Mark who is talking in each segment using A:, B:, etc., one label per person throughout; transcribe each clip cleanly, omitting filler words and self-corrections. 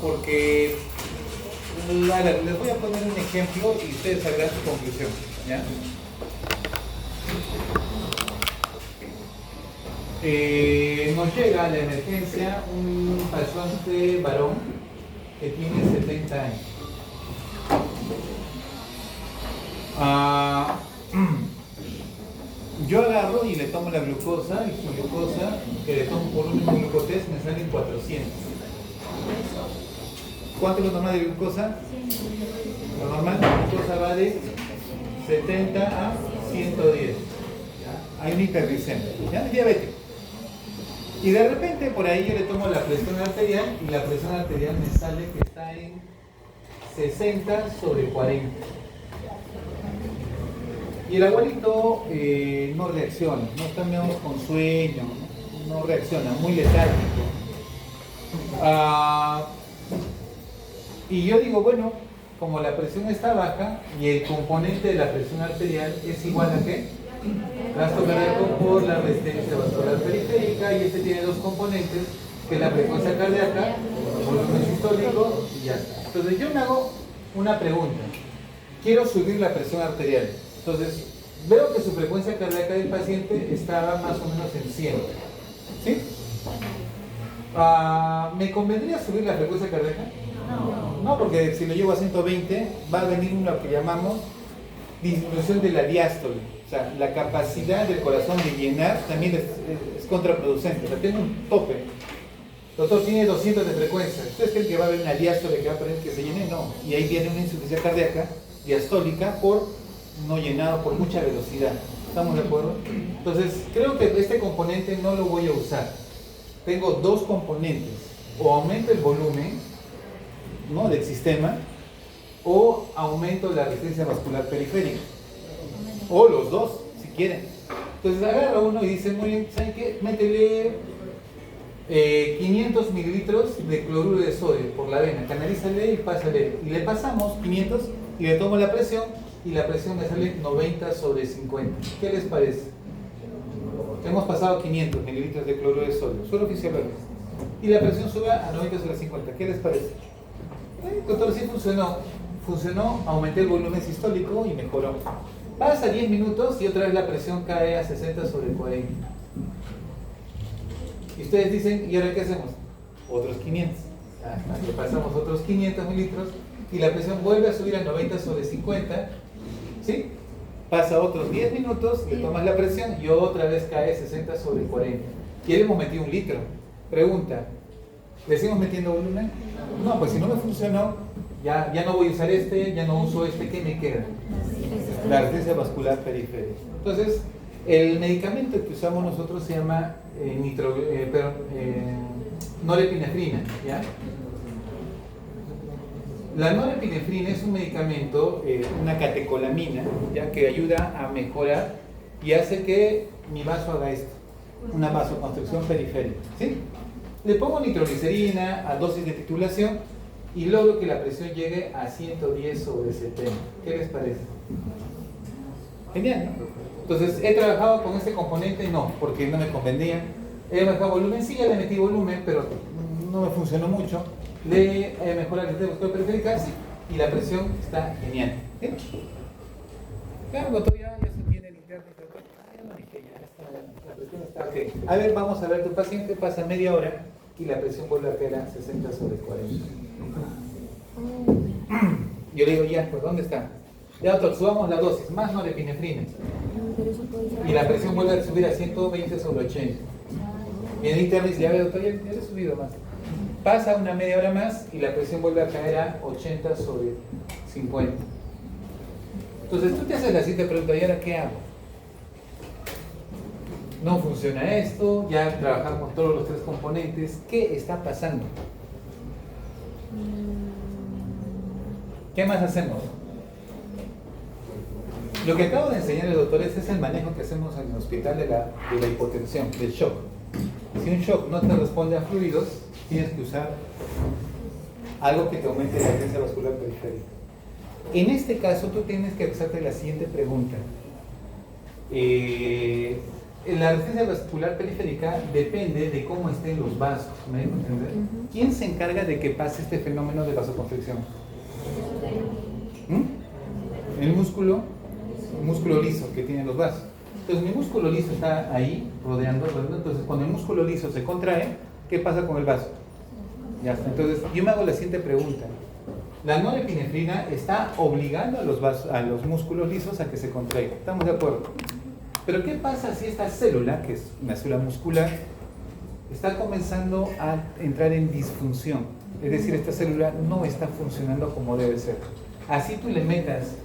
A: porque les voy a poner un ejemplo y ustedes sabrán su conclusión, ¿ya? Nos llega a la emergencia un paciente varón que tiene 70 años. Yo agarro y le tomo la glucosa, y su glucosa, que le tomo por un glucotest, me salen 400. ¿Cuánto es lo normal de glucosa? Lo normal de glucosa va de 70 a 110. Hay una hiperglicemia, ¿ya? Diabético. Y de repente por ahí yo le tomo la presión arterial y la presión arterial me sale que está en 60/40. Y el abuelito no reacciona, no está medio con sueño, no reacciona, muy letárgico. Y yo digo, bueno, como la presión está baja y el componente de la presión arterial es igual a ¿qué? Gasto cardíaco por la resistencia vascular periférica, y este tiene dos componentes, que es la frecuencia cardíaca, volumen sistólico y ya está. Entonces yo me hago una pregunta, quiero subir la presión arterial. Entonces, veo que su frecuencia cardíaca del paciente estaba más o menos en 100. ¿Sí? ¿Me convendría subir la frecuencia cardíaca? No, porque si lo llevo a 120, va a venir lo que llamamos disminución de la diástole. O sea, la capacidad del corazón de llenar también es contraproducente. O sea, tiene un tope. Doctor, tiene 200 de frecuencia. ¿Ustedes creen que va a haber una diástole que va a permitir que se llene? No. Y ahí viene una insuficiencia cardíaca diastólica por no llenado, por mucha velocidad. ¿Estamos de acuerdo? Entonces, creo que este componente no lo voy a usar. Tengo dos componentes. O aumento el volumen, ¿no?, del sistema, o aumento la resistencia vascular periférica. O los dos, si quieren. Entonces agarra uno y dice, muy bien, ¿saben qué? Métele 500 mililitros de cloruro de sodio por la vena, canalízale y pásale. Y le pasamos 500 y le tomo la presión, y la presión me sale 90/50. ¿Qué les parece? Hemos pasado 500 mililitros de cloruro de sodio, solo fisiológico. Y la presión sube a 90/50. ¿Qué les parece? Doctor, sí funcionó. Funcionó, aumenté el volumen sistólico y mejoró. Pasa 10 minutos y otra vez la presión cae a 60/40. Y ustedes dicen, ¿y ahora qué hacemos? Otros 500. Le pasamos otros 500 mililitros y la presión vuelve a subir a 90/50. ¿Sí? Pasa otros 10 minutos, le tomas la presión y otra vez cae 60/40. Y ahí hemos metido 1 litro. Pregunta, ¿le seguimos metiendo volumen? No, pues si no me funcionó, ya no voy a usar este, ya no uso este, ¿qué me queda? La resistencia vascular periférica. Entonces, el medicamento que usamos nosotros se llama norepinefrina, ¿ya? La norepinefrina es un medicamento, una catecolamina, ¿ya?, que ayuda a mejorar y hace que mi vaso haga esto, una vasoconstricción periférica, ¿sí? Le pongo nitroglicerina a dosis de titulación y logro que la presión llegue a 110/70. ¿Qué les parece? Genial, ¿no? Entonces, ¿he trabajado con este componente? No, porque no me convenía. ¿He bajado volumen? Sí, ya le metí volumen, pero no me funcionó mucho. Le mejorado la resistencia vascular periférica, sí, y la presión está genial. ¿Sí? Claro, doctor, ya se tiene el interno. Ya lo dije, ya está, la presión está ok. A ver, vamos a ver, tu paciente pasa media hora y la presión vuelve a caer a 60/40. Yo le digo, ya, pues ¿dónde está? Ya, doctor, subamos la dosis, más norepinefrina. Y la presión vuelve a subir a 120/80. Y en el interno dice, ya ve, doctor, ya le he subido más. Pasa una media hora más y la presión vuelve a caer a 80/50. Entonces tú te haces la siguiente pregunta, ¿y ahora qué hago? No funciona esto, ya trabajamos todos los 3 componentes. ¿Qué está pasando? ¿Qué más hacemos? Lo que acabo de enseñarles, doctores, es el manejo que hacemos en el hospital de la hipotensión, del shock. Si un shock no te responde a fluidos, tienes que usar algo que te aumente la resistencia vascular periférica. En este caso, tú tienes que hacerte la siguiente pregunta. La resistencia vascular periférica depende de cómo estén los vasos, ¿me dejo entender? ¿Quién se encarga de que pase este fenómeno de vasoconstricción? El músculo liso que tiene los vasos. Entonces mi músculo liso está ahí rodeando, entonces cuando el músculo liso se contrae, ¿qué pasa con el vaso? Ya está. Entonces yo me hago la siguiente pregunta. La norepinefrina está obligando a los músculos lisos a que se contraigan. ¿Estamos de acuerdo? Pero ¿qué pasa si esta célula, que es una célula muscular, está comenzando a entrar en disfunción? Es decir, esta célula no está funcionando como debe ser. Así tú le metas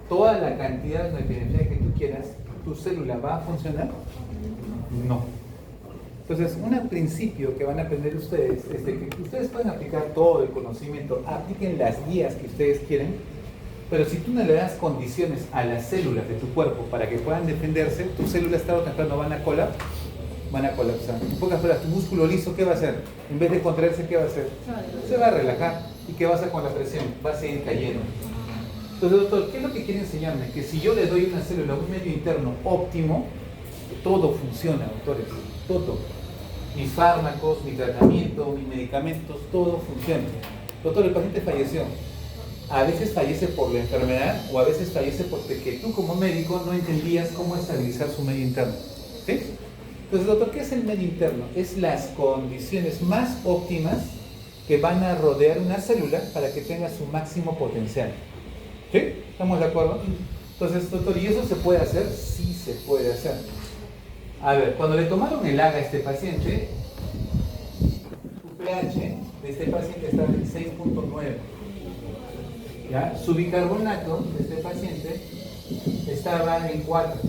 A: toda la cantidad de norepinefrina que tú quieras, ¿tu célula va a funcionar? No. Entonces, un principio que van a aprender ustedes es de que ustedes pueden aplicar todo el conocimiento, apliquen las guías que ustedes quieren, pero si tú no le das condiciones a las células de tu cuerpo para que puedan defenderse, tus células tarde o temprano van a colapsar. En pocas palabras, tu músculo liso, ¿qué va a hacer? En vez de contraerse, ¿qué va a hacer? Se va a relajar. ¿Y qué pasa con la presión? Va a seguir cayendo. Entonces, doctor, ¿qué es lo que quiere enseñarme? Que si yo le doy una célula, un medio interno óptimo, todo funciona, doctores, todo. Mis fármacos, mi tratamiento, mis medicamentos, todo funciona. Doctor, el paciente falleció. A veces fallece por la enfermedad o a veces fallece porque tú como médico no entendías cómo estabilizar su medio interno. ¿Sí? Entonces, doctor, ¿qué es el medio interno? Es las condiciones más óptimas que van a rodear una célula para que tenga su máximo potencial. ¿Sí? ¿Estamos de acuerdo? Entonces, doctor, ¿y eso se puede hacer? Sí se puede hacer. A ver, cuando le tomaron el AGA a este paciente, su pH de este paciente estaba en 6.9. ¿Ya? Su bicarbonato de este paciente estaba en 4.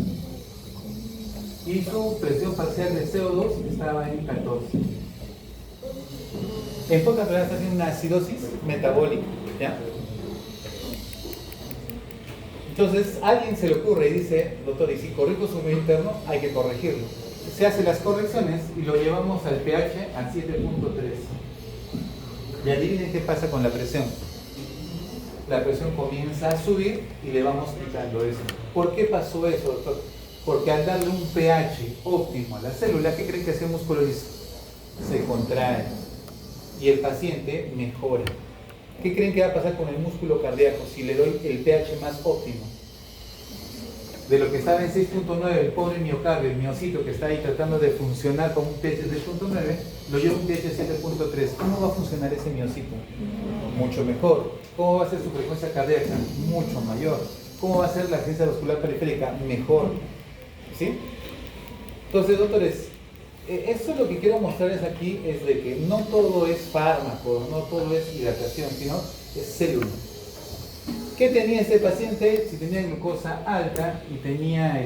A: Y su presión parcial de CO2 estaba en 14. En pocas palabras, está haciendo una acidosis metabólica. ¿Ya? Entonces, a alguien se le ocurre y dice, doctor, y si corrijo su medio interno, hay que corregirlo. Se hacen las correcciones y lo llevamos al pH a 7.3. Y adivinen qué pasa con la presión. La presión comienza a subir y le vamos quitando eso. ¿Por qué pasó eso, doctor? Porque al darle un pH óptimo a la célula, ¿qué creen que hace el músculo liso? Se contrae y el paciente mejora. ¿Qué creen que va a pasar con el músculo cardíaco si le doy el pH más óptimo? De lo que estaba en 6.9, el pobre miocardio, el miocito que está ahí tratando de funcionar con un pH de 6.9, lo lleva un pH de 7.3. ¿Cómo va a funcionar ese miocito? Mucho mejor. ¿Cómo va a ser su frecuencia cardíaca? Mucho mayor. ¿Cómo va a ser la resistencia vascular periférica? Mejor. ¿Sí? Entonces, doctores, esto lo que quiero mostrarles aquí es de que no todo es fármaco, no todo es hidratación, sino es célula. ¿Qué tenía este paciente? Si tenía glucosa alta y tenía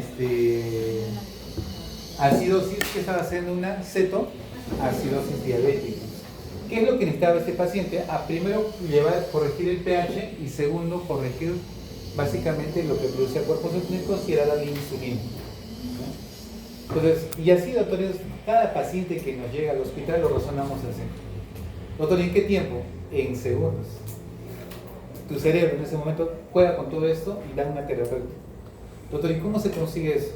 A: acidosis, ¿qué estaba haciendo? Una cetoacidosis diabética. ¿Qué es lo que necesitaba este paciente? Primero, corregir el pH y segundo, corregir básicamente lo que producía cuerpos clínicos y era darle insulina. Entonces, y así, doctores, cada paciente que nos llega al hospital lo razonamos así. Doctor, ¿en qué tiempo? En segundos. Tu cerebro en ese momento juega con todo esto y da una terapéutica. Doctor, ¿y cómo se consigue eso?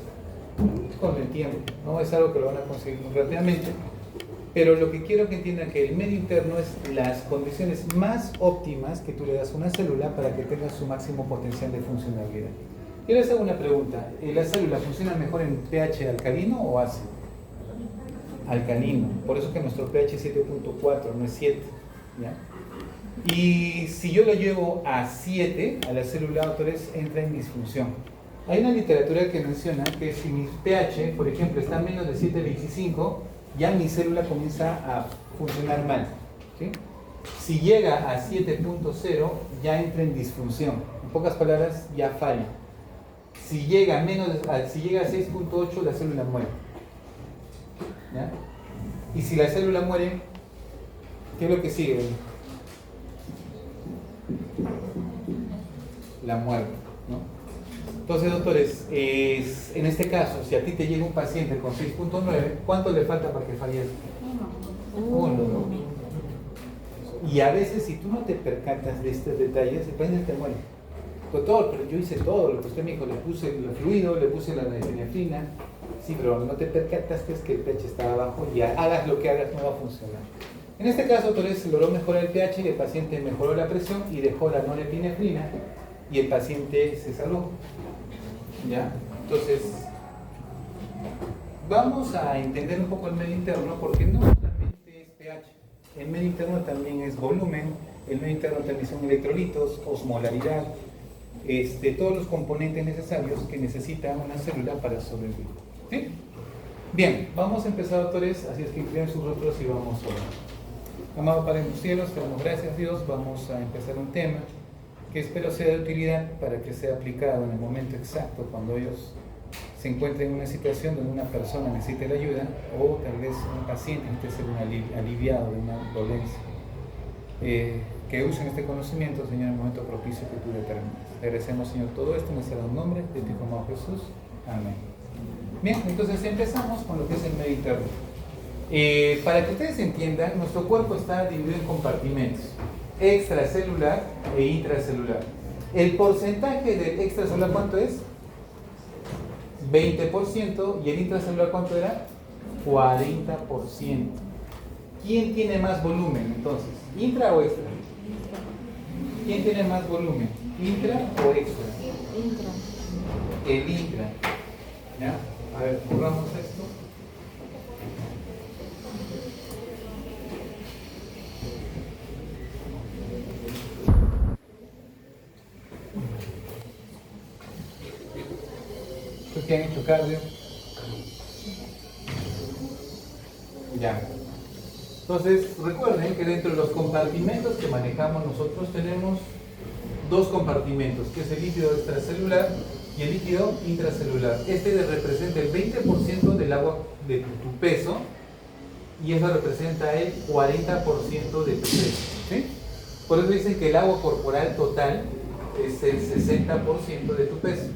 A: Con el tiempo, ¿no? Es algo que lo van a conseguir muy rápidamente. Pero lo que quiero que entiendan que el medio interno es las condiciones más óptimas que tú le das a una célula para que tenga su máximo potencial de funcionalidad. Yo les hago una pregunta. ¿La célula funciona mejor en pH alcalino o ácido? Alcalino. Por eso que nuestro pH es 7.4, no es 7. ¿Ya? Y si yo lo llevo a 7, a la célula, doctores, entra en disfunción. Hay una literatura que menciona que si mi pH, por ejemplo, está menos de 7.25, ya mi célula comienza a funcionar mal. ¿Sí? Si llega a 7.0, ya entra en disfunción. En pocas palabras, ya falla. Si llega a 6.8, la célula muere. ¿Ya? Y si la célula muere, ¿qué es lo que sigue? La muerte, ¿no? Entonces, doctores, en este caso, si a ti te llega un paciente con 6.9, ¿cuánto le falta para que fallezca? 1, ¿no? Y a veces, si tú no te percatas de estos detalles, el paciente te muere. Doctor, pero yo hice todo lo que usted me dijo, le puse el fluido, le puse la norepinefrina, Sí, pero no te percataste que el pH estaba bajo y hagas lo que hagas no va a funcionar. En este caso, Torres logró mejorar el pH y el paciente mejoró la presión y dejó la norepinefrina y el paciente se salvó. ¿Ya? Entonces, vamos a entender un poco el medio interno porque no solamente es pH. El medio interno también es volumen, el medio interno también son electrolitos, osmolaridad, todos los componentes necesarios que necesita una célula para sobrevivir. ¿Sí? Bien, vamos a empezar, doctores, así es que inclinen sus rostros y vamos a orar. Amado Padre en los cielos, te damos gracias, Dios. Vamos a empezar un tema que espero sea de utilidad para que sea aplicado en el momento exacto cuando ellos se encuentren en una situación donde una persona necesite la ayuda o tal vez un paciente necesite ser aliviado de una dolencia. Que usen este conocimiento, Señor, en el momento propicio que tú determines. Agradecemos, Señor, todo esto en el santo nombre de tu Hijo amado Jesús. Amén. Bien, entonces empezamos con lo que es el medio interno. Para que ustedes entiendan, nuestro cuerpo está dividido en compartimentos: extracelular e intracelular. El porcentaje del extracelular, ¿cuánto es? 20%. ¿Y el intracelular cuánto era? 40%. ¿Quién tiene más volumen entonces? ¿Intra o extra? ¿Quién tiene más volumen? ¿Intra o extra?
B: Intra.
A: El intra. ¿Ya? A ver, borramos esto. ¿Los que han hecho cardio? Ya. Entonces, recuerden que dentro de los compartimentos que manejamos nosotros tenemos dos compartimentos, que es el líquido extracelular y el líquido intracelular. Este representa el 20% del agua de tu peso y eso representa el 40% de tu peso. ¿Sí? Por eso dicen que el agua corporal total es el 60% de tu peso.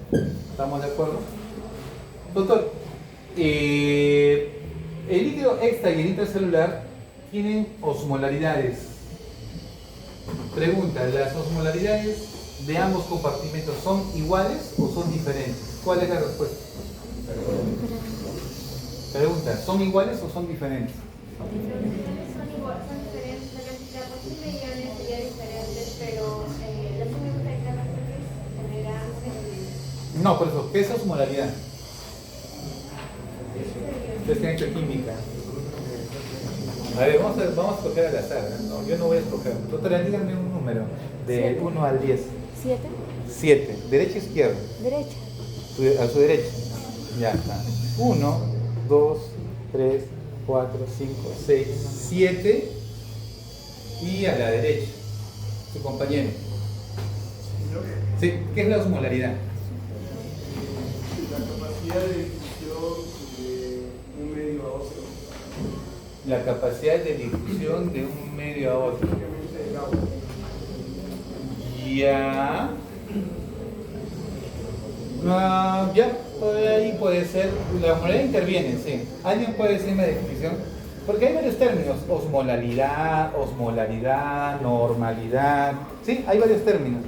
A: ¿Estamos de acuerdo? Doctor, el líquido extra y el intracelular tienen osmolaridades. Pregunta, ¿las osmolaridades de ambos compartimentos son iguales o son diferentes? ¿Cuál es la respuesta? Pregunta, ¿son iguales o son diferentes?
B: Son iguales, son diferentes. La porción de iones sería diferente, pero los químicos de cada generan.
A: No, por eso, ¿qué es osmolaridad? Ustedes que han hecho química. A ver, vamos a escoger al azar. No, yo no voy a escoger. Doctora, díganme un número de 1 al 10.
B: 7.
A: 7. ¿Derecha o izquierda?
B: Derecha.
A: A su derecha. Ya está. 1, 2, 3, 4, 5, 6, 7. Y a la derecha. Su compañero. Sí, ¿qué es la osmolaridad?
C: La capacidad de difusión de un medio a otro.
A: La capacidad de difusión de un medio a otro.
C: Obviamente el agua.
A: Ya. Ya, ahí puede ser. La osmolaridad interviene, sí. ¿Alguien puede decirme la definición? Porque hay varios términos: osmolaridad, normalidad. Sí, hay varios términos.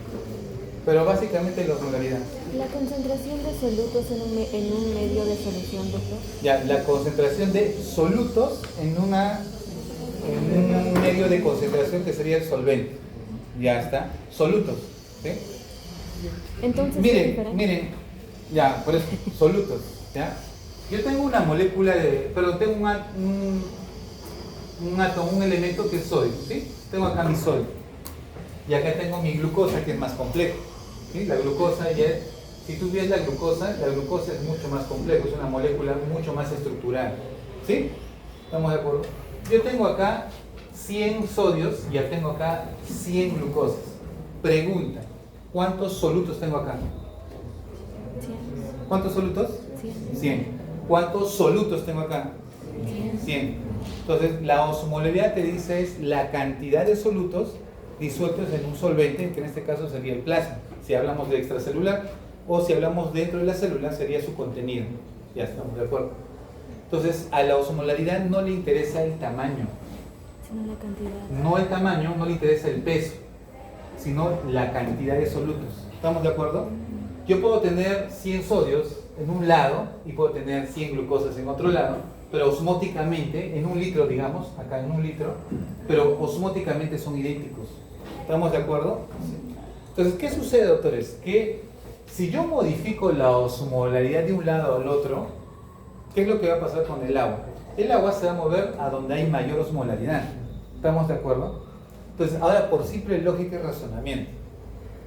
A: Pero básicamente la osmolaridad.
B: La concentración de solutos en un medio de solución, doctor.
A: Ya, la concentración de solutos en un medio de concentración que sería el solvente. Ya está. Solutos. ¿Sí?
B: Entonces,
A: Miren, ya, por eso, solutos. ¿Ya? Yo tengo una molécula tengo un átomo, un elemento que es sodio. ¿Sí? Tengo acá mi sodio. Y acá tengo mi glucosa, que es más complejo. ¿Sí? La glucosa si tú ves la glucosa es mucho más complejo, es una molécula mucho más estructural. ¿Sí? ¿Estamos de acuerdo? Yo tengo acá 100 sodios y ya tengo acá 100 glucosas. Pregunta, ¿cuántos solutos tengo acá?
B: 100.
A: ¿Cuántos solutos? 100. ¿Cuántos solutos tengo acá? 100. Entonces, la osmolaridad te dice es la cantidad de solutos disueltos en un solvente, que en este caso sería el plasma, si hablamos de extracelular, o si hablamos dentro de la célula sería su contenido. Ya estamos de acuerdo. Entonces, a la osmolaridad no le interesa el tamaño,
B: Sino la cantidad.
A: no el tamaño, no le interesa el peso, sino la cantidad de solutos. ¿Estamos de acuerdo? Yo puedo tener 100 sodios en un lado y puedo tener 100 glucosas en otro lado, pero osmóticamente, en un litro, digamos, acá en un litro, pero osmóticamente son idénticos. ¿Estamos de acuerdo? Sí. Entonces, ¿qué sucede, doctores? Que si yo modifico la osmolaridad de un lado al otro, ¿qué es lo que va a pasar con el agua? El agua se va a mover a donde hay mayor osmolaridad. ¿Estamos de acuerdo? Entonces, ahora por simple lógica y razonamiento,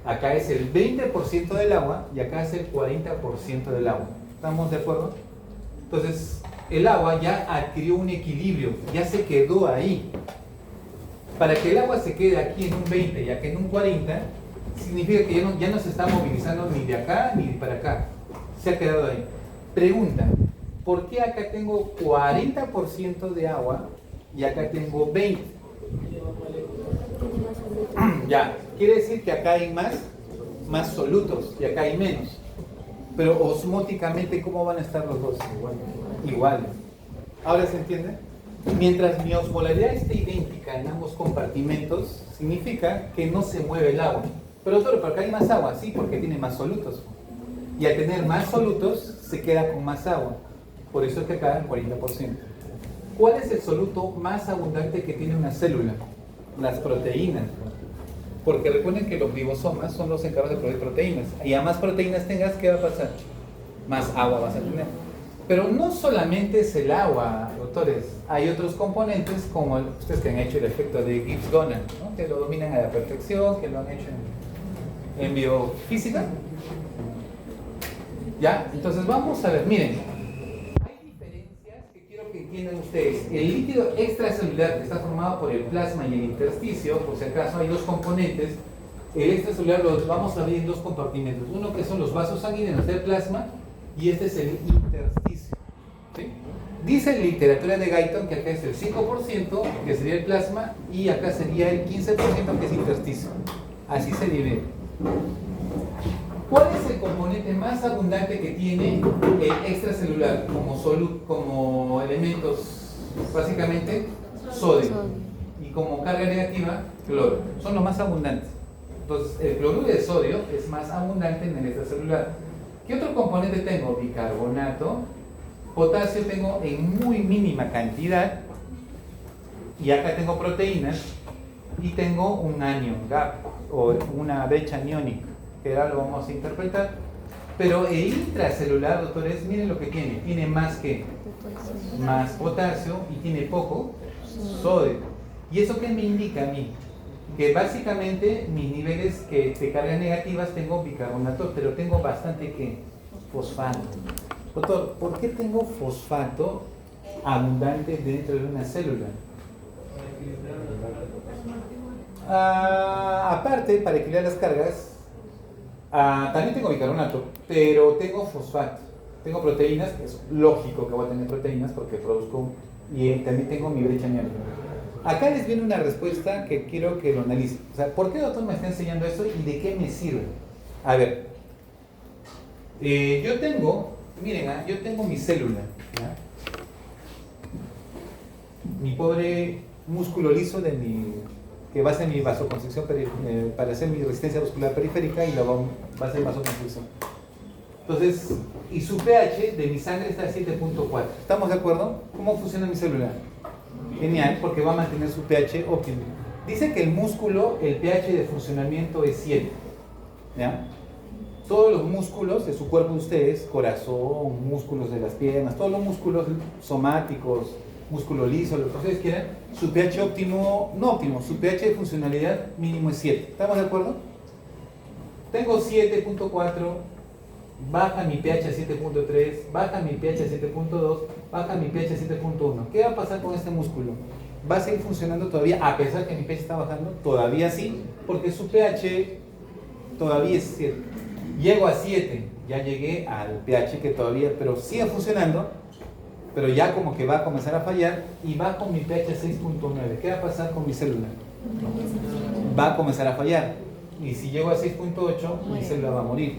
A: acá es el 20% del agua y acá es el 40% del agua. ¿Estamos de acuerdo? Entonces, el agua ya adquirió un equilibrio, ya se quedó ahí. Para que el agua se quede aquí en un 20 y acá en un 40, significa que ya no se está movilizando ni de acá ni para acá. Se ha quedado ahí. Pregunta, ¿por qué acá tengo 40% de agua y acá tengo 20? Ya, quiere decir que acá hay más solutos y acá hay menos. Pero osmóticamente, ¿cómo van a estar los dos? Iguales. ¿Ahora se entiende? Mientras mi osmolaridad esté idéntica en ambos compartimentos, significa que no se mueve el agua. Pero doctor, ¿por qué hay más agua? Sí, porque tiene más solutos. Y al tener más solutos, se queda con más agua. Por eso es que acá el 40%. ¿Cuál es el soluto más abundante que tiene una célula? Las proteínas. Porque recuerden que los ribosomas son los encargados de producir proteínas. Y a más proteínas tengas, ¿qué va a pasar? Más agua vas a tener. Pero no solamente es el agua, doctores. Hay otros componentes, como ustedes que han hecho el efecto de Gibbs-Gonner, ¿no? Que lo dominan a la perfección, que lo han hecho en biofísica. ¿Ya? Entonces vamos a ver, miren. Hay diferencias que quiero que entiendan ustedes. El líquido extracelular, que está formado por el plasma y el intersticio, por si acaso hay dos componentes. El extracelular los vamos a ver en dos compartimentos. Uno que son los vasos sanguíneos del plasma y este es el intersticio. ¿Sí? Dice en literatura de Guyton que acá es el 5%, que sería el plasma, y acá sería el 15%, que es intersticio. Así se divide. ¿Cuál es el componente más abundante que tiene el extracelular como elementos? Básicamente, sodio. Y como carga negativa, cloro. Son los más abundantes. Entonces, el cloruro de sodio es más abundante en el extracelular. ¿Qué otro componente tengo? Bicarbonato. Potasio tengo en muy mínima cantidad. Y acá tengo proteínas. Y tengo un anion gap, o una brecha aniónica, que ahora lo vamos a interpretar. Pero el intracelular, doctores, miren lo que tiene. Tiene más potasio y tiene poco sodio. ¿Y eso qué me indica a mí? Que básicamente mis niveles de cargas negativas tengo bicarbonato, pero tengo bastante fosfato. Doctor, ¿por qué tengo fosfato abundante dentro de una célula? Aparte, para equilibrar las cargas, también tengo bicarbonato, pero tengo fosfato. Tengo proteínas, que es lógico que voy a tener proteínas porque produzco, y también tengo mi brecha aniónica. Acá les viene una respuesta que quiero que lo analicen. O sea, ¿por qué el doctor me está enseñando esto y de qué me sirve? A ver, yo tengo mi célula, ¿ya? Mi pobre músculo liso que va a ser mi vasoconstricción para hacer mi resistencia muscular periférica, y luego va a ser vasoconstricción. Entonces, y su pH de mi sangre está a 7.4. ¿Estamos de acuerdo? ¿Cómo funciona mi célula? Genial, porque va a mantener su pH óptimo. Dice que el músculo, el pH de funcionamiento es 7. ¿Ya? Todos los músculos de su cuerpo de ustedes, corazón, músculos de las piernas, todos los músculos somáticos, músculo liso, lo que ustedes quieran, su pH óptimo, no óptimo, su pH de funcionalidad mínimo es 7. ¿Estamos de acuerdo? Tengo 7.4, baja mi pH a 7.3, baja mi pH a 7.2, baja mi pH a 7.1. ¿Qué va a pasar con este músculo? ¿Va a seguir funcionando todavía a pesar que mi pH está bajando? Todavía sí, porque su pH todavía es 7. Llego a 7, ya llegué al pH que todavía, pero sigue funcionando, pero ya como que va a comenzar a fallar, y bajo mi pH a 6.9. ¿Qué va a pasar con mi célula? Va a comenzar a fallar, y si llego a 6.8, mi célula va a morir.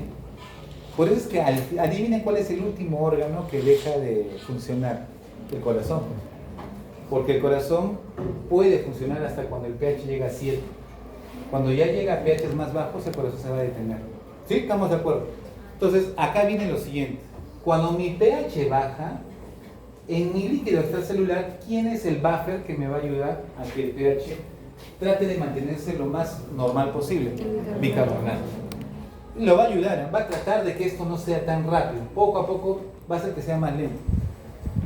A: Por eso es que adivinen cuál es el último órgano que deja de funcionar: el corazón. Porque el corazón puede funcionar hasta cuando el pH llega a 7. Cuando ya llega a pH más bajos, el corazón se va a detener. ¿Sí? ¿Estamos de acuerdo? Entonces, acá viene lo siguiente. Cuando mi pH baja, en mi líquido extracelular, ¿quién es el buffer que me va a ayudar a que el pH trate de mantenerse lo más normal posible? Bicarbonato. Lo va a ayudar, va a tratar de que esto no sea tan rápido. Poco a poco va a ser que sea más lento.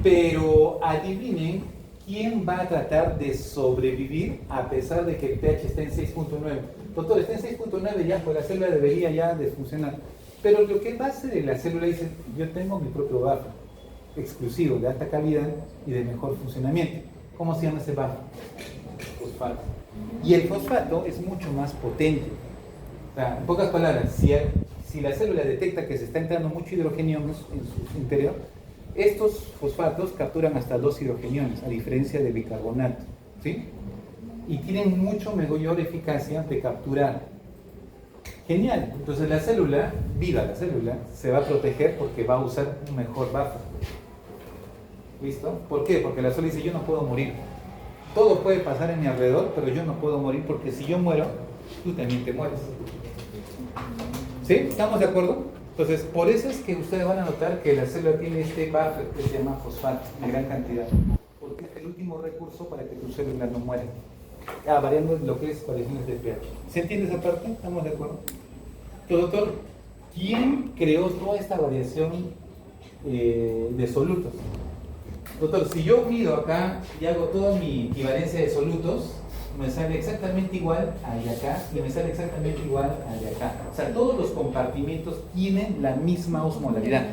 A: Pero adivinen quién va a tratar de sobrevivir a pesar de que el pH está en 6.9. Doctor, está en 6.9 ya, pues la célula debería ya desfuncionar. Pero lo que va a hacer la célula dice, yo tengo mi propio buffer exclusivo, de alta calidad y de mejor funcionamiento. ¿Cómo se llama ese buffer? Fosfato. Y el fosfato es mucho más potente. O sea, en pocas palabras, si la célula detecta que se está entrando mucho hidrogeniones en su interior, estos fosfatos capturan hasta 2 hidrogeniones, a diferencia del bicarbonato, ¿sí? Y tienen mucho mayor eficacia de capturar. Genial. Entonces la célula, viva la célula, se va a proteger porque va a usar un mejor buffer. ¿Listo? ¿Por qué? Porque la célula dice, yo no puedo morir. Todo puede pasar en mi alrededor, pero yo no puedo morir porque si yo muero, tú también te mueres. ¿Sí? ¿Estamos de acuerdo? Entonces, por eso es que ustedes van a notar que la célula tiene este buffer que se llama fosfato en gran cantidad. Porque es el último recurso para que tu célula no muera. Variando lo que es variaciones de pH. ¿Se entiende esa parte? ¿Estamos de acuerdo? Entonces, doctor, ¿quién creó toda esta variación de solutos? Doctor, si yo mido acá y hago toda mi equivalencia de solutos, me sale exactamente igual a de acá y me sale exactamente igual a de acá. O sea, todos los compartimentos tienen la misma osmolaridad.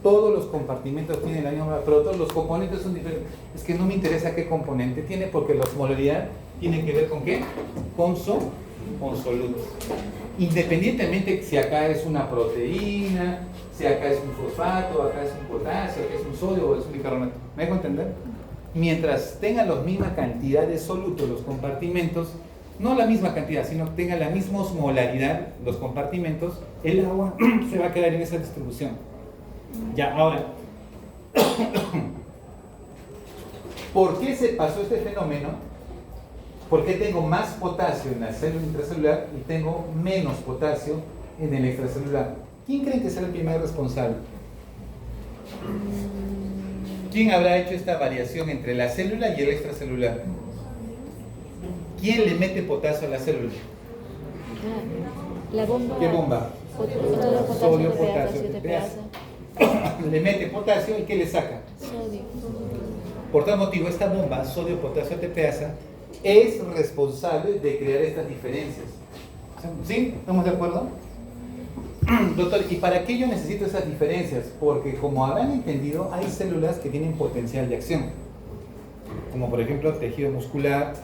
A: Todos los compartimentos tienen la misma, pero todos los componentes son diferentes. Es que no me interesa qué componente tiene porque la osmolaridad tiene que ver con qué? Con solutos. Independientemente si acá es una proteína, si acá es un fosfato, acá es un potasio, acá es un sodio o es un bicarbonato. ¿Me dejo entender? Mientras tengan la misma cantidad de solutos los compartimentos, no la misma cantidad, sino que tengan la misma osmolaridad los compartimentos, el agua se va a quedar en esa distribución. Ya, ahora, ¿por qué se pasó este fenómeno? ¿Por qué tengo más potasio en la célula intracelular y tengo menos potasio en el extracelular? ¿Quién creen que será el primer responsable? ¿Quién habrá hecho esta variación entre la célula y el extracelular? ¿Quién le mete potasio a la célula?
D: La bomba.
A: ¿Qué bomba?
D: Sodio, potasio, TPasa.
A: Le mete potasio y ¿qué le saca?
D: Sodio.
A: Por tal motivo, esta bomba, sodio, potasio, TPasa, es responsable de crear estas diferencias. ¿Sí? ¿Estamos de acuerdo? Doctor, ¿y para qué yo necesito esas diferencias? Porque como habrán entendido, hay células que tienen potencial de acción, como por ejemplo tejido muscular,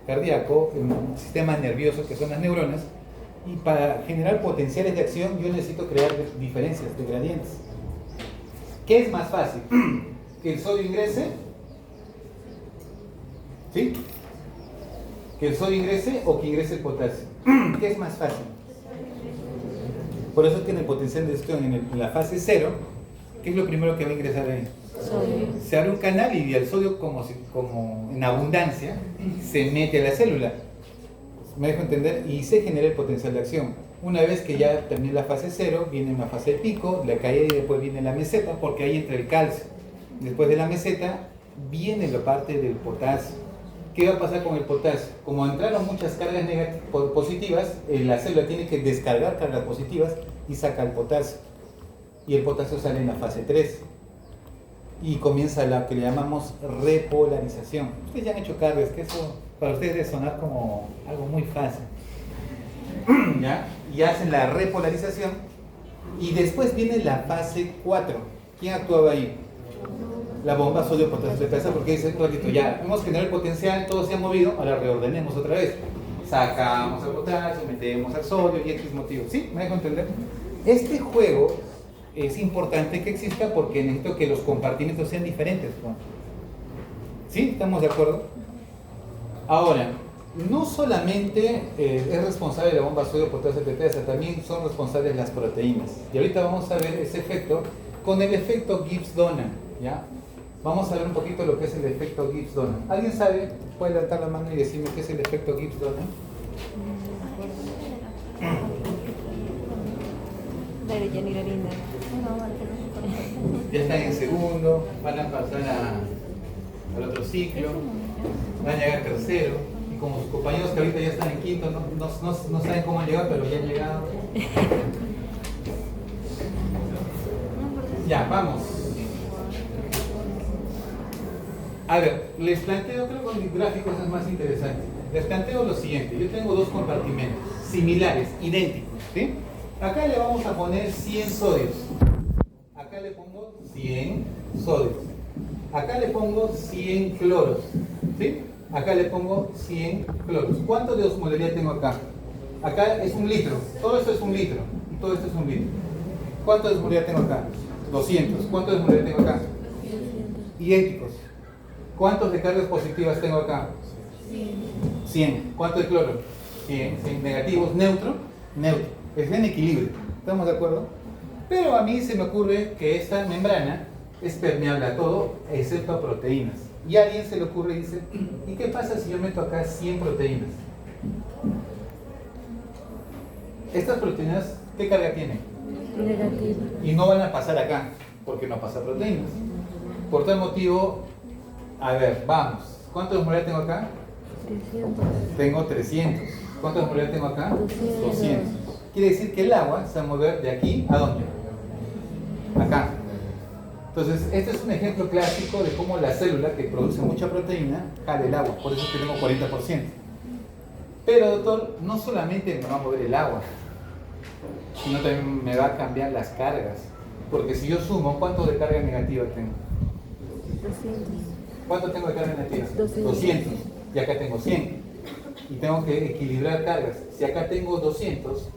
A: cardíaco, el sistema nervioso, que son las neuronas, y para generar potenciales de acción yo necesito crear diferencias de gradientes. ¿Qué es más fácil? ¿Que el sodio ingrese? ¿Sí? ¿Que el sodio ingrese o que ingrese el potasio? ¿Qué es más fácil? Por eso es que en el potencial de acción, en la fase 0, ¿qué es lo primero que va a ingresar ahí?
D: Sodio.
A: Se abre un canal y el sodio, como en abundancia, se mete a la célula. ¿Me dejo entender? Y se genera el potencial de acción. Una vez que ya termina la fase 0, viene una fase de pico, la caída y después viene la meseta, porque ahí entra el calcio. Después de la meseta viene la parte del potasio. ¿Qué va a pasar con el potasio? Como entraron muchas cargas positivas, la célula tiene que descargar cargas positivas y saca el potasio. Y el potasio sale en la fase 3. Y comienza la que le llamamos repolarización. Ustedes ya han hecho cargas, que eso para ustedes debe sonar como algo muy fácil. ¿Ya? Y hacen la repolarización. Y después viene la fase 4. ¿Quién actuaba ahí? La bomba sodio, potasio, TPasa, porque dice un ratito, ya hemos generado el potencial, todo se ha movido, ahora reordenemos otra vez. Sacamos el potasio, metemos al sodio y X motivo. ¿Sí? ¿Me dejo entender? Este juego es importante que exista porque necesito que los compartimentos sean diferentes. ¿Sí? ¿Estamos de acuerdo? Ahora, no solamente es responsable la bomba sodio, potasio, TPasa, también son responsables las proteínas. Y ahorita vamos a ver ese efecto con el efecto Gibbs-Donan, ¿ya? Vamos a ver un poquito lo que es el efecto Gibbs-Donan. ¿Alguien sabe? ¿Puede levantar la mano y decirme qué es el efecto Gibbs-Donan?
D: Dale, Yanira linda.
A: Ya están en segundo, van a pasar al otro ciclo, van a llegar al tercero, y como sus compañeros que ahorita ya están en quinto, no saben cómo han llegado, pero ya han llegado. Ya, vamos. A ver, les planteo, creo que con mis gráficos es más interesante. Les planteo lo siguiente, yo tengo dos compartimentos, similares, idénticos, ¿sí? Acá le vamos a poner 100 sodios. Acá le pongo 100 sodios. Acá le pongo 100 cloros, ¿sí? Acá le pongo 100 cloros. ¿Cuánto de osmolaridad tengo acá? Acá es 1 litro, todo esto es 1 litro, y todo esto es 1 litro. ¿Cuánto de osmolaridad tengo acá? 200. ¿Cuánto de osmolaridad tengo acá? Idénticos. ¿Cuántos de cargas positivas tengo acá? 100. ¿Cuánto de cloro? 100. 100. Negativos. Neutro. Neutro. Es en equilibrio. ¿Estamos de acuerdo? Pero a mí se me ocurre que esta membrana es permeable a todo, excepto a proteínas. Y a alguien se le ocurre y dice, ¿y qué pasa si yo meto acá 100 proteínas? Estas proteínas, ¿qué carga tienen?
D: Negativa.
A: Y no van a pasar acá, porque no pasa proteínas. Por tal motivo, a ver, vamos. ¿Cuántos osmolaridad tengo acá?
D: 300.
A: Tengo 300. ¿Cuántos osmolaridad tengo acá?
D: 200.
A: 200. Quiere decir que el agua se va a mover de aquí a dónde? Acá. Entonces, este es un ejemplo clásico de cómo la célula que produce mucha proteína jala el agua. Por eso es que tengo 40%. Pero, doctor, no solamente me va a mover el agua, sino también me va a cambiar las cargas. Porque si yo sumo, ¿cuánto de carga negativa tengo?
D: 200.
A: ¿Cuánto tengo de carga negativa?
D: 200.
A: 200. Y acá tengo 100. Y tengo que equilibrar cargas. Si acá tengo 200,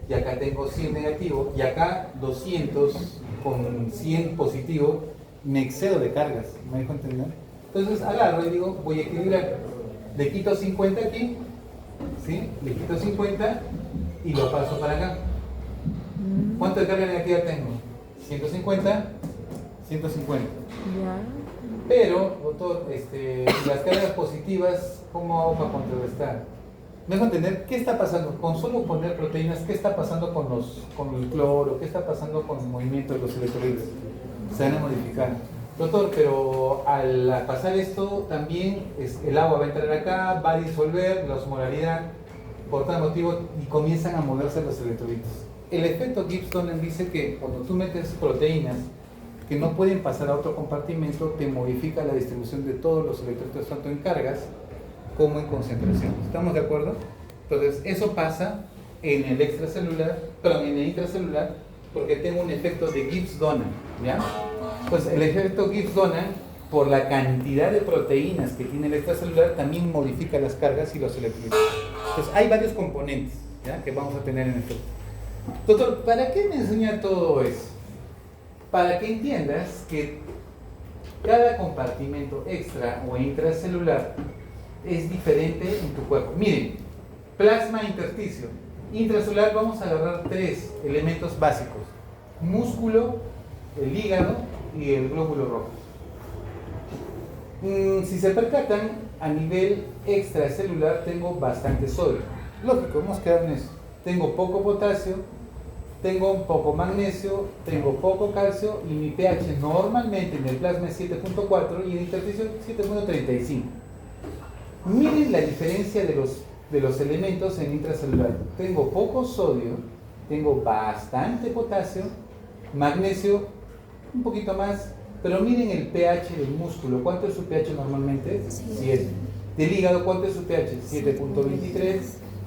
A: y acá tengo 100 negativo, y acá 200 con 100 positivo, me excedo de cargas. ¿Me dejo entender? Entonces agarro y digo, voy a equilibrar. Le quito 50 aquí, ¿sí? Le quito 50 y lo paso para acá. ¿Cuánto de carga negativa tengo? 150, 150.
D: Ya.
A: Pero, doctor, las cargas positivas, ¿cómo hago para contrarrestar? ¿Me dejo entender qué está pasando? Con solo poner proteínas, ¿qué está pasando con el cloro? ¿Qué está pasando con el movimiento de los electrolitos? Se van a modificar. Doctor, pero al pasar esto, también el agua va a entrar acá, va a disolver la osmolaridad, por tal motivo, y comienzan a moverse los electrolitos. El efecto Gibbs-Dunning dice que cuando tú metes proteínas que no pueden pasar a otro compartimento, te modifica la distribución de todos los electrolitos, tanto en cargas como en concentración. ¿Estamos de acuerdo? Entonces, eso pasa en el extracelular, pero en el intracelular, porque tengo un efecto de Gibbs-Dunning, ¿ya? Pues el efecto Gibbs-Dunning, por la cantidad de proteínas que tiene el extracelular, también modifica las cargas y los electrolitos. Entonces, hay varios componentes, ¿ya?, que vamos a tener en efecto. Doctor, ¿para qué me enseña todo eso? Para que entiendas que cada compartimento extra o intracelular es diferente en tu cuerpo. Miren, plasma intersticio. Intracelular vamos a agarrar 3 elementos básicos: músculo, el hígado y el glóbulo rojo. Si se percatan, a nivel extracelular tengo bastante sodio. Lógico, hemos quedado en eso. Tengo poco potasio, tengo un poco magnesio, tengo poco calcio y mi pH normalmente en el plasma es 7.4 y en el intersticio 7.35. Miren la diferencia de los elementos en intracelular. Tengo poco sodio, tengo bastante potasio, magnesio un poquito más, pero miren el pH del músculo. ¿Cuánto es su pH normalmente? 7. Del hígado, ¿cuánto es su pH? 7.23.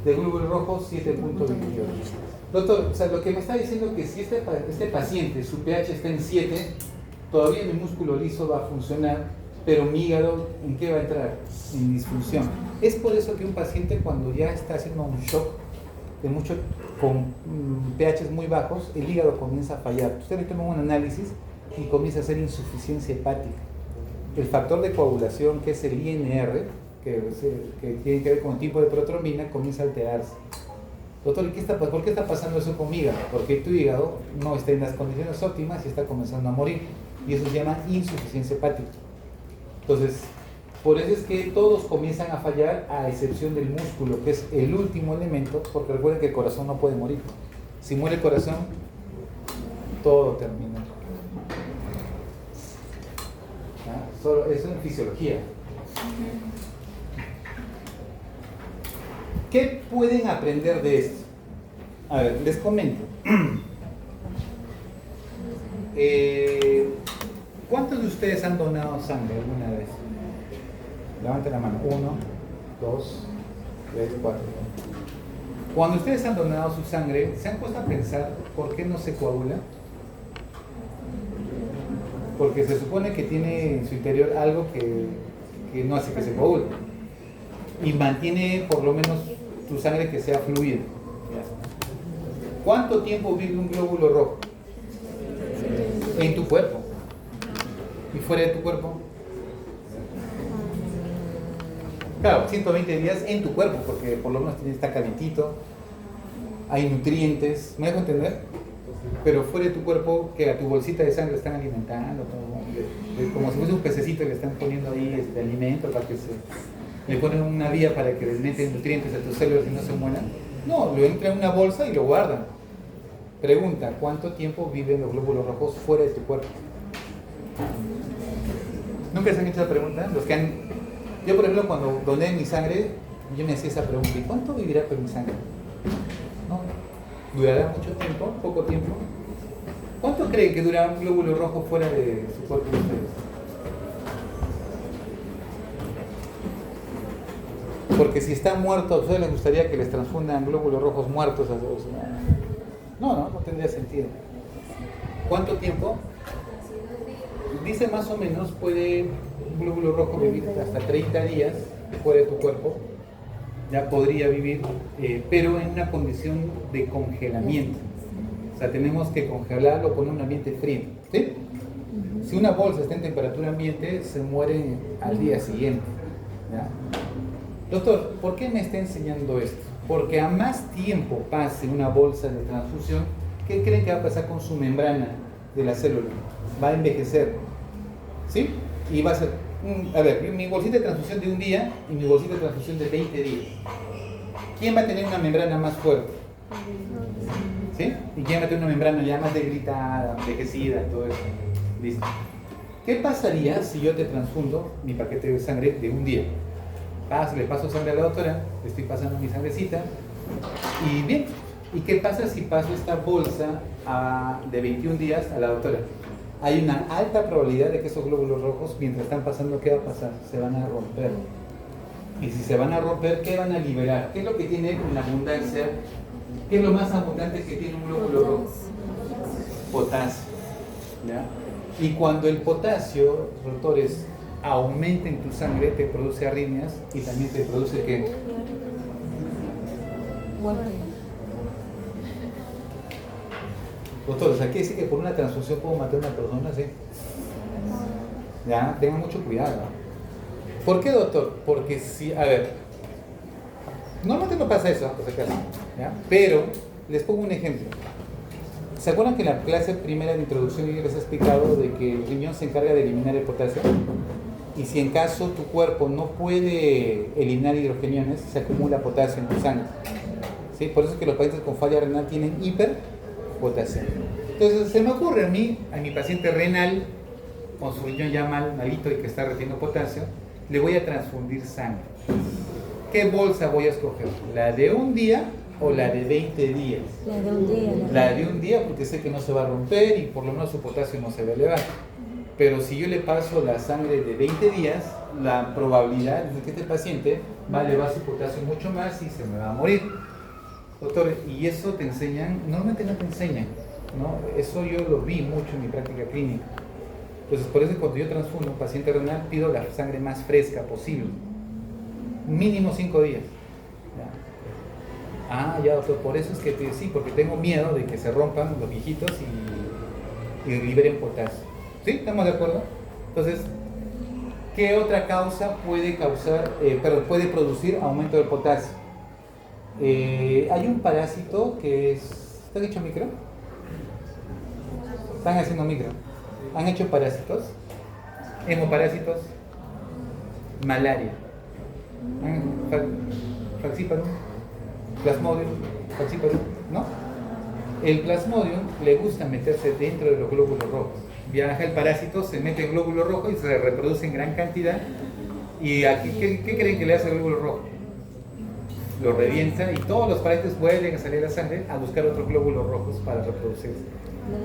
A: Del glóbulo rojo, 7.28. Doctor, o sea, lo que me está diciendo es que si este paciente, su pH está en 7, todavía mi músculo liso va a funcionar, pero mi hígado, ¿en qué va a entrar? En disfunción. Es por eso que un paciente, cuando ya está haciendo un shock con pHs muy bajos, el hígado comienza a fallar. Usted le toma un análisis y comienza a hacer insuficiencia hepática. El factor de coagulación, que es el INR, que tiene que ver con el tipo de protrombina, comienza a alterarse. Doctor, ¿por qué está pasando eso con mi hígado? Porque tu hígado no está en las condiciones óptimas y está comenzando a morir. Y eso se llama insuficiencia hepática. Entonces, por eso es que todos comienzan a fallar, a excepción del músculo, que es el último elemento, porque recuerden que el corazón no puede morir. Si muere el corazón, todo terminó. Solo, eso es fisiología. ¿Qué pueden aprender de esto? A ver, les comento. ¿Cuántos de ustedes han donado sangre alguna vez? Levanten la mano. 1, 2, 3, 4. Cuando ustedes han donado su sangre, ¿se han puesto a pensar por qué no se coagula? Porque se supone que tiene en su interior algo que no hace que se coagule y mantiene por lo menos tu sangre que sea fluida. ¿Cuánto tiempo vive un glóbulo rojo? En tu cuerpo. ¿Y fuera de tu cuerpo? Claro, 120 días en tu cuerpo, porque por lo menos está calientito, hay nutrientes, ¿me dejo entender? Pero fuera de tu cuerpo, que a tu bolsita de sangre están alimentando, como si fuese un pececito, le están poniendo ahí alimento para que le ponen una vía para que les meten nutrientes a tus células y no se mueran. No, lo entra en una bolsa y lo guardan. Pregunta, ¿cuánto tiempo viven los glóbulos rojos fuera de tu cuerpo? ¿Nunca se han hecho esa pregunta? Yo, por ejemplo, cuando doné mi sangre, yo me hacía esa pregunta: ¿y cuánto vivirá con mi sangre? ¿No? ¿Durará mucho tiempo? ¿Poco tiempo? ¿Cuánto creen que dura un glóbulo rojo fuera de su cuerpo de ustedes? Porque si está muerto, ¿a ustedes les gustaría que les transfundan glóbulos rojos muertos a todos? No tendría sentido. ¿Cuánto tiempo? Dice más o menos, puede un glóbulo rojo vivir hasta 30 días fuera de tu cuerpo. Ya podría vivir, pero en una condición de congelamiento. O sea, tenemos que congelarlo con un ambiente frío, ¿sí? Si una bolsa está en temperatura ambiente, se muere al día siguiente, ¿ya? Doctor, ¿por qué me está enseñando esto? Porque a más tiempo pase una bolsa de transfusión, ¿qué creen que va a pasar con su membrana de la célula? Va a envejecer, ¿sí? Y va a ser, a ver, mi bolsita de transfusión de un día y mi bolsita de transfusión de 20 días. ¿Quién va a tener una membrana más fuerte? ¿Sí? ¿Y quién va a tener una membrana ya más debilitada, envejecida, todo eso? Listo. ¿Qué pasaría si yo te transfundo mi paquete de sangre de un día? Le paso sangre a la doctora, le estoy pasando mi sangrecita, y bien, ¿y qué pasa si paso esta bolsa de 21 días a la doctora? Hay una alta probabilidad de que esos glóbulos rojos, mientras están pasando, ¿qué va a pasar? Se van a romper. Y si se van a romper, ¿qué van a liberar? ¿Qué es lo que tiene en abundancia? ¿Qué es lo más abundante que tiene un glóbulo rojo? Potasio. ¿Ya? Y cuando el potasio, doctores, aumenta en tu sangre, te produce arritmias y también te produce ¿qué? Doctor, o sea, ¿qué dice que por una transfusión puedo matar a una persona? ¿Sí? Ya, tengan mucho cuidado. ¿Por qué, doctor? Porque si, a ver, normalmente no pasa eso, por si acaso, ¿ya? Pero les pongo un ejemplo. ¿Se acuerdan que en la clase primera de introducción yo les he explicado de que el riñón se encarga de eliminar el potasio? Y si en caso tu cuerpo no puede eliminar hidrogeniones, se acumula potasio en tu sangre. ¿Sí? Por eso es que los pacientes con falla renal tienen hiperpotasio. Entonces se me ocurre a mi paciente renal, con su riñón ya malito y que está reteniendo potasio, le voy a transfundir sangre. ¿Qué bolsa voy a escoger? ¿La de un día o la de 20 días?
D: La de un día.
A: La de un día, porque sé que no se va a romper y por lo menos su potasio no se va a elevar. Pero si yo le paso la sangre de 20 días, la probabilidad de que este paciente va a elevar su potasio mucho más y se me va a morir. Doctor, y eso te enseñan, normalmente no te enseñan, ¿no? Eso yo lo vi mucho en mi práctica clínica. Entonces, por eso cuando yo transfundo a un paciente renal, pido la sangre más fresca posible. Mínimo 5 días. ¿Ya? Ya, doctor, por eso es que sí, porque tengo miedo de que se rompan los viejitos y liberen potasio. ¿Sí? ¿Estamos de acuerdo? Entonces, ¿qué otra causa puede puede producir aumento del potasio? Hay un parásito que es... ¿Están hecho micro? Están haciendo micro. ¿Han hecho parásitos? Hemoparásitos. Malaria. Falciparum. Plasmodium. Falciparum. ¿No? El plasmodium le gusta meterse dentro de los glóbulos rojos. Viaja el parásito, se mete en glóbulo rojo y se reproduce en gran cantidad. ¿Y aquí qué creen que le hace al glóbulo rojo? Lo revienta y todos los parásitos vuelven a salir a la sangre a buscar otros glóbulos rojos para reproducirse.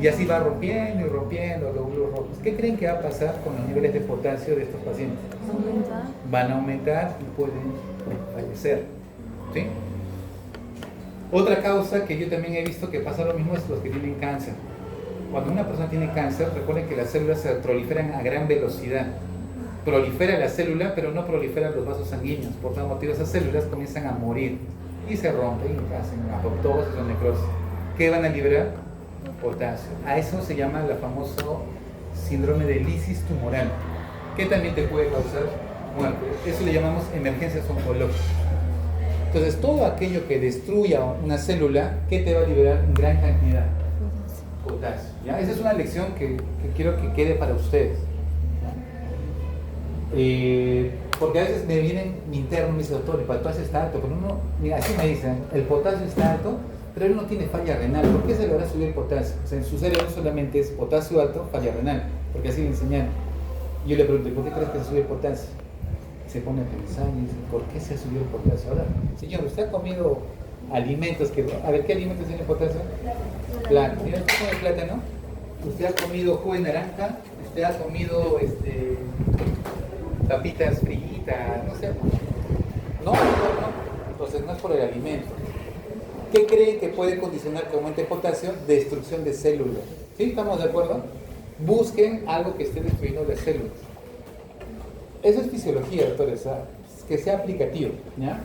A: Y así va rompiendo y rompiendo los glóbulos rojos. ¿Qué creen que va a pasar con los niveles de potasio de estos pacientes? Van a aumentar y pueden fallecer. ¿Sí? Otra causa que yo también he visto que pasa lo mismo es los que tienen cáncer. Cuando una persona tiene cáncer, recuerden que las células se proliferan a gran velocidad. Prolifera la célula, pero no proliferan los vasos sanguíneos. Por tal motivo, esas células comienzan a morir y se rompen y hacen apoptosis o necrosis. ¿Qué van a liberar? Potasio. A eso se llama el famoso síndrome de lisis tumoral, que también te puede causar muerte. Eso le llamamos emergencias oncológicas. Entonces, todo aquello que destruya una célula, ¿qué te va a liberar en gran cantidad? Potasio. ¿Ya? Esa es una lección que quiero que quede para ustedes. Porque a veces me vienen mi interno y me dice, doctor, el potasio está alto, pero uno, mira, así me dicen, el potasio está alto, pero él no tiene falla renal. ¿Por qué se le va a subir el potasio? O sea, en su cerebro solamente es potasio alto, falla renal, porque así le enseñaron. Y yo le pregunto, ¿por qué crees que se sube el potasio? Se pone a pensar y dice, ¿por qué se ha subido el potasio? Ahora, señor, ¿usted ha comido alimentos que... A ver, ¿qué alimentos tiene potasio? Plátano. ¿Usted come plátano? ¿Usted ha comido jugo de naranja? ¿Usted ha comido papitas fritas? No sé. No. Entonces no es por el alimento. ¿Qué creen que puede condicionar que aumente el potasio? Destrucción de células. ¿Sí? ¿Estamos de acuerdo? Busquen algo que esté destruyendo las células. Eso es fisiología, doctor, que sea aplicativo, ¿ya?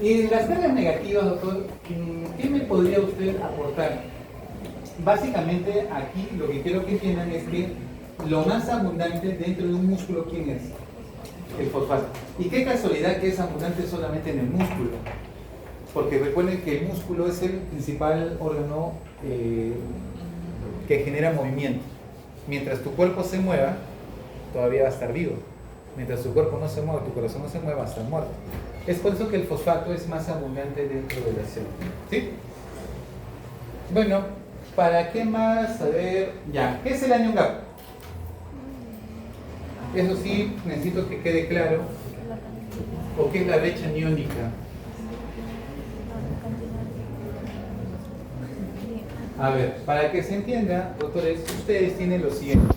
A: Y las cargas negativas, doctor, ¿qué me podría usted aportar? Básicamente aquí lo que quiero que entiendan es que lo más abundante dentro de un músculo, ¿quién es? El fosfato. Y qué casualidad que es abundante solamente en el músculo. Porque recuerden que el músculo es el principal órgano que genera movimiento. Mientras tu cuerpo se mueva, todavía va a estar vivo. Mientras tu cuerpo no se mueva, tu corazón no se mueva, va a estar muerto. Es por eso que el fosfato es más abundante dentro de la célula. ¿Sí? Bueno, ¿para qué más? A ver, ya. ¿Qué es el anion gap? Eso sí, necesito que quede claro. ¿O qué es la brecha aniónica? A ver, para que se entienda, doctores, ustedes tienen lo siguiente.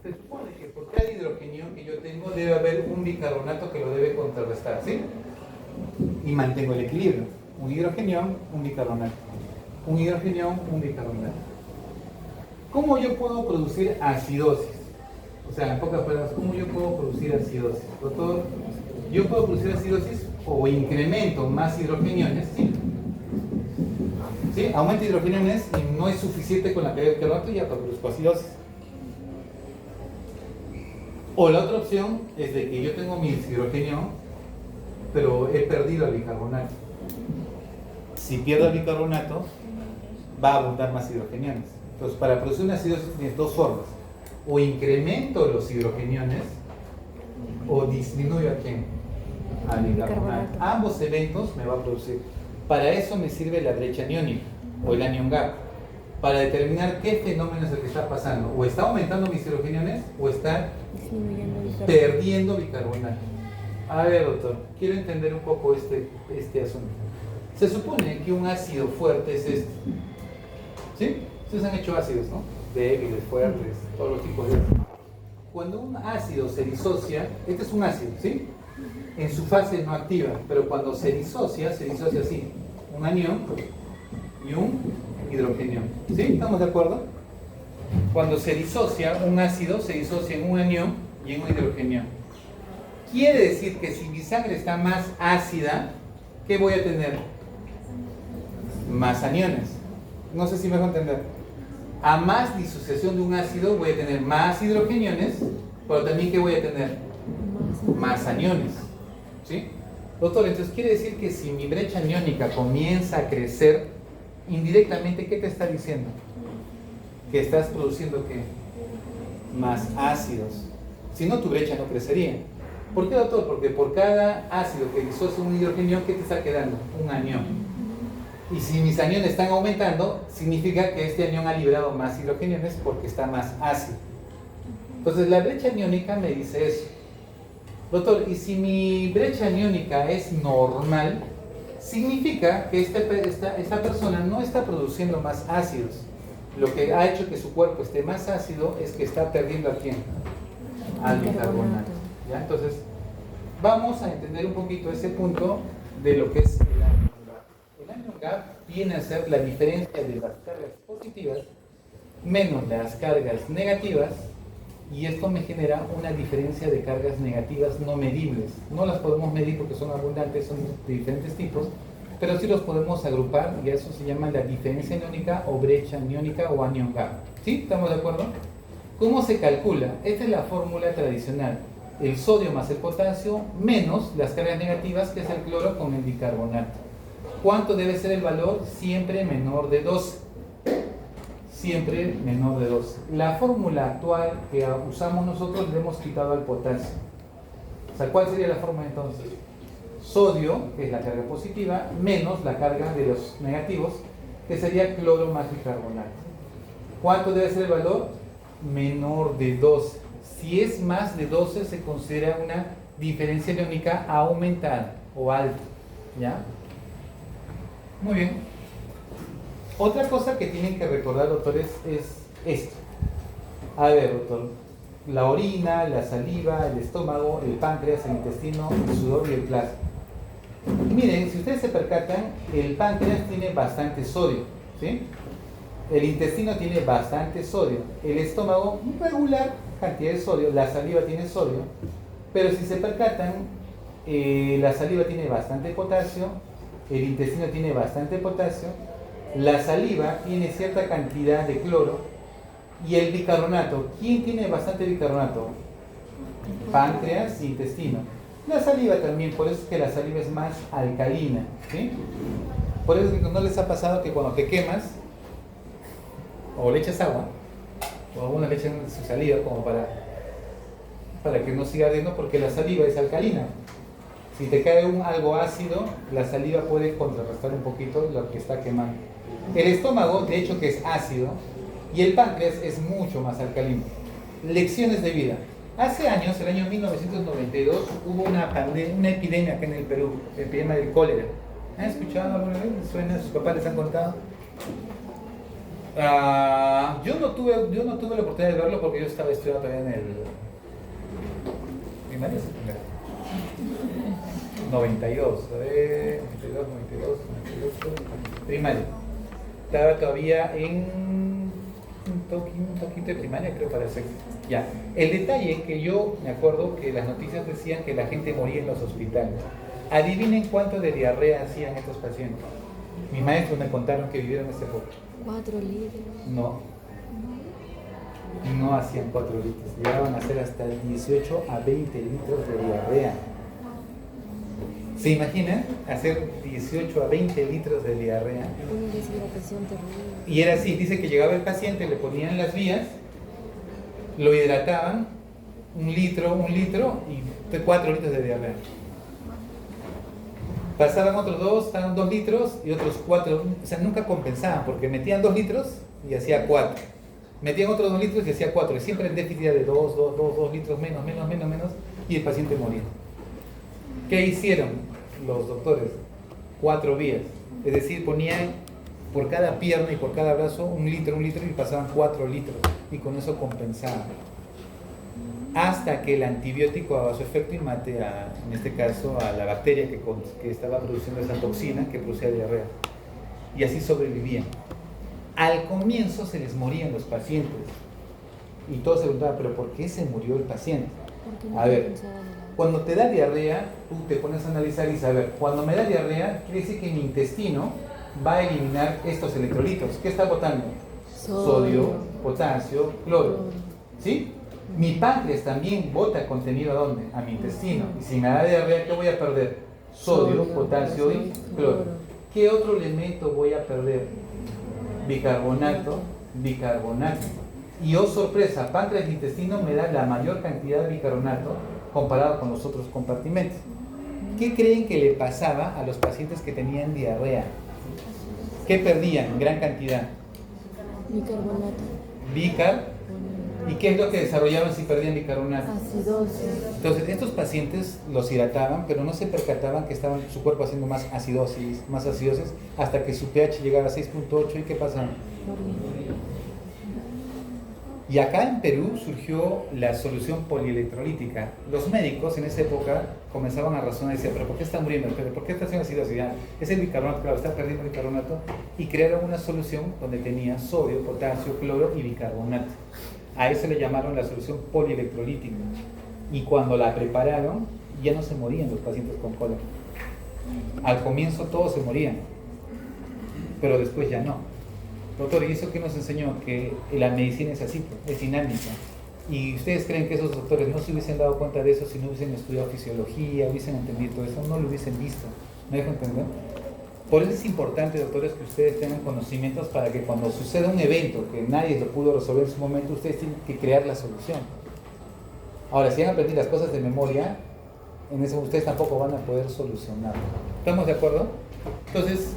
A: Se supone que por cada hidrogenio que yo tengo debe haber un bicarbonato que lo debe contrarrestar, ¿sí? Y mantengo el equilibrio. Un hidrogenión, un bicarbonato. Un hidrogenión, un bicarbonato. ¿Cómo yo puedo producir acidosis? O sea, en pocas palabras, ¿cómo yo puedo producir acidosis? Doctor, yo puedo producir acidosis o incremento más hidrogeniones, ¿sí? ¿Sí? Aumento hidrogeniones y no es suficiente con la caída del carbonato y ya produzco acidosis. O la otra opción es de que yo tengo mi hidrogenio, pero he perdido el bicarbonato. Si pierdo el bicarbonato, va a abundar más hidrogeniones. Entonces, para producir una acidosis tienes dos formas. O incremento los hidrogeniones, o disminuyo a quién? Al bicarbonato. Ambos eventos me va a producir. Para eso me sirve la brecha aniónica, o el anion gap, para determinar qué fenómeno es el que está pasando. O está aumentando mis hidrogeniones, o está perdiendo bicarbonato. A ver, doctor, quiero entender un poco este asunto. Se supone que un ácido fuerte es este. ¿Sí? Ustedes han hecho ácidos, ¿no? Débiles, fuertes, todos los tipos de ácidos. Cuando un ácido se disocia, este es un ácido, ¿sí? En su fase no activa, pero cuando se disocia así. Un anión y un hidrogenio. ¿Sí? ¿Estamos de acuerdo? Cuando se disocia un ácido, se disocia en un anión y en un hidrogenio. Quiere decir que si mi sangre está más ácida, ¿qué voy a tener? Más aniones. No sé si me dejo entender. A más disociación de un ácido voy a tener más hidrogeniones, pero también ¿qué voy a tener? Más aniones. ¿Sí? Doctor, entonces quiere decir que si mi brecha aniónica comienza a crecer, indirectamente, ¿qué te está diciendo? Que estás produciendo ¿qué? Más ácidos. Si no, tu brecha no crecería. ¿Por qué, doctor? Porque por cada ácido que disocia un hidrogenio, ¿qué te está quedando? Un anión. Y si mis aniones están aumentando, significa que este anión ha liberado más hidrogeniones porque está más ácido. Entonces la brecha aniónica me dice eso. Doctor, y si mi brecha aniónica es normal, significa que esta persona no está produciendo más ácidos. Lo que ha hecho que su cuerpo esté más ácido es que está perdiendo ¿a quién? Al bicarbonato. ¿Ya? Entonces, vamos a entender un poquito ese punto de lo que es el anion gap. El anion gap viene a ser la diferencia de las cargas positivas menos las cargas negativas, y esto me genera una diferencia de cargas negativas no medibles. No las podemos medir porque son abundantes, son de diferentes tipos, pero sí los podemos agrupar y eso se llama la diferencia aniónica o brecha aniónica o anion gap. ¿Sí? ¿Estamos de acuerdo? ¿Cómo se calcula? Esta es la fórmula tradicional. El sodio más el potasio menos las cargas negativas, que es el cloro con el bicarbonato. ¿Cuánto debe ser el valor? Siempre menor de 12. Siempre menor de 12. La fórmula actual que usamos nosotros le hemos quitado al potasio. O sea, ¿cuál sería la fórmula entonces? Sodio, que es la carga positiva, menos la carga de los negativos, que sería cloro más bicarbonato. ¿Cuánto debe ser el valor? Menor de 12. Si es más de 12 se considera una diferencia aniónica aumentada o alta. ¿Ya? Muy bien. Otra cosa que tienen que recordar, doctores, es esto. A ver, doctor, la orina, la saliva, el estómago, el páncreas, el intestino, el sudor y el plasma. Miren, si ustedes se percatan, el páncreas tiene bastante sodio, ¿sí? El intestino tiene bastante sodio, el estómago regular cantidad de sodio, la saliva tiene sodio, pero si se percatan, la saliva tiene bastante potasio, el intestino tiene bastante potasio, la saliva tiene cierta cantidad de cloro y el bicarbonato, ¿quién tiene bastante bicarbonato? Páncreas e intestino. La saliva también, por eso es que la saliva es más alcalina, ¿sí? Por eso es que no les ha pasado que cuando te quemas o le echas agua o algunos le echan su saliva como para que no siga ardiendo, porque la saliva es alcalina. Si te cae algo ácido, la saliva puede contrarrestar un poquito lo que está quemando. El estómago, de hecho, que es ácido, y el páncreas es mucho más alcalino. Lecciones de vida. Hace años, el año 1992, hubo una epidemia acá en el Perú, la epidemia del cólera. ¿Han escuchado alguna vez? ¿Suena? ¿Sus papás les han contado? Yo no tuve la oportunidad de verlo porque yo estaba estudiando todavía en el primario, 92, 98, primario. Estaba todavía en quinto de primaria, creo, para ser. Ya. El detalle que yo me acuerdo que las noticias decían que la gente moría en los hospitales. Adivinen cuánto de diarrea hacían estos pacientes. Mis maestros me contaron que vivieron ese poco.
D: 4 litros.
A: No hacían 4 litros. Llegaban a hacer hasta 18 a 20 litros de diarrea. ¿Se imaginan hacer 18 a 20 litros de diarrea?
D: Una deshidratación terrible.
A: Y era así, dice que llegaba el paciente, le ponían las vías, lo hidrataban, un litro y 4 litros de diarrea. Pasaban otros 2 litros y otros 4, o sea, nunca compensaban, porque metían 2 litros y hacía 4. Metían otros 2 litros y hacía 4, y siempre en déficit de 2 litros menos, y el paciente moría. ¿Qué hicieron los doctores? 4 vías, es decir, ponían por cada pierna y por cada brazo un litro y pasaban 4 litros, y con eso compensaban. Hasta que el antibiótico haga su efecto y mate en este caso, a la bacteria que estaba produciendo esa toxina que producía diarrea. Y así sobrevivían. Al comienzo se les morían los pacientes. Y todos se preguntaban, ¿pero por qué se murió el paciente? A ver, cuando te da diarrea, tú te pones a analizar y saber, cuando me da diarrea, quiere decir que mi intestino va a eliminar estos electrolitos. ¿Qué está botando? Sodio, potasio, cloro. ¿Sí? Mi páncreas también bota contenido ¿a dónde? A mi intestino. Y si me da diarrea, ¿qué voy a perder? Sodio, potasio y cloro. ¿Qué otro elemento voy a perder? Bicarbonato. Y oh sorpresa, páncreas e intestino me da la mayor cantidad de bicarbonato comparado con los otros compartimentos. ¿Qué creen que le pasaba a los pacientes que tenían diarrea? ¿Qué perdían en gran cantidad?
D: Bicarbonato.
A: Bicar. ¿Y qué es lo que desarrollaban si perdían bicarbonato?
D: Acidosis.
A: Entonces, estos pacientes los hidrataban, pero no se percataban que estaban su cuerpo haciendo más acidosis, hasta que su pH llegaba a 6.8. ¿Y qué pasaba? Y acá en Perú surgió la solución polielectrolítica. Los médicos en esa época comenzaban a razonar y decían, ¿pero por qué está muriendo? ¿Pero por qué está haciendo acidosis? Es el bicarbonato, claro, está perdiendo bicarbonato. Y crearon una solución donde tenía sodio, potasio, cloro y bicarbonato. A eso le llamaron la solución polielectrolítica. Y cuando la prepararon, ya no se morían los pacientes con cólera. Al comienzo todos se morían, pero después ya no. Doctor, ¿y eso qué nos enseñó? Que la medicina es así, es dinámica. ¿Y ustedes creen que esos doctores no se hubiesen dado cuenta de eso si no hubiesen estudiado fisiología, hubiesen entendido todo eso? No lo hubiesen visto. ¿Me dejo entender? Por eso es importante, doctores, que ustedes tengan conocimientos para que cuando suceda un evento que nadie lo pudo resolver en su momento, ustedes tienen que crear la solución. Ahora, si han aprendido las cosas de memoria, en eso ustedes tampoco van a poder solucionarlo. ¿Estamos de acuerdo? Entonces,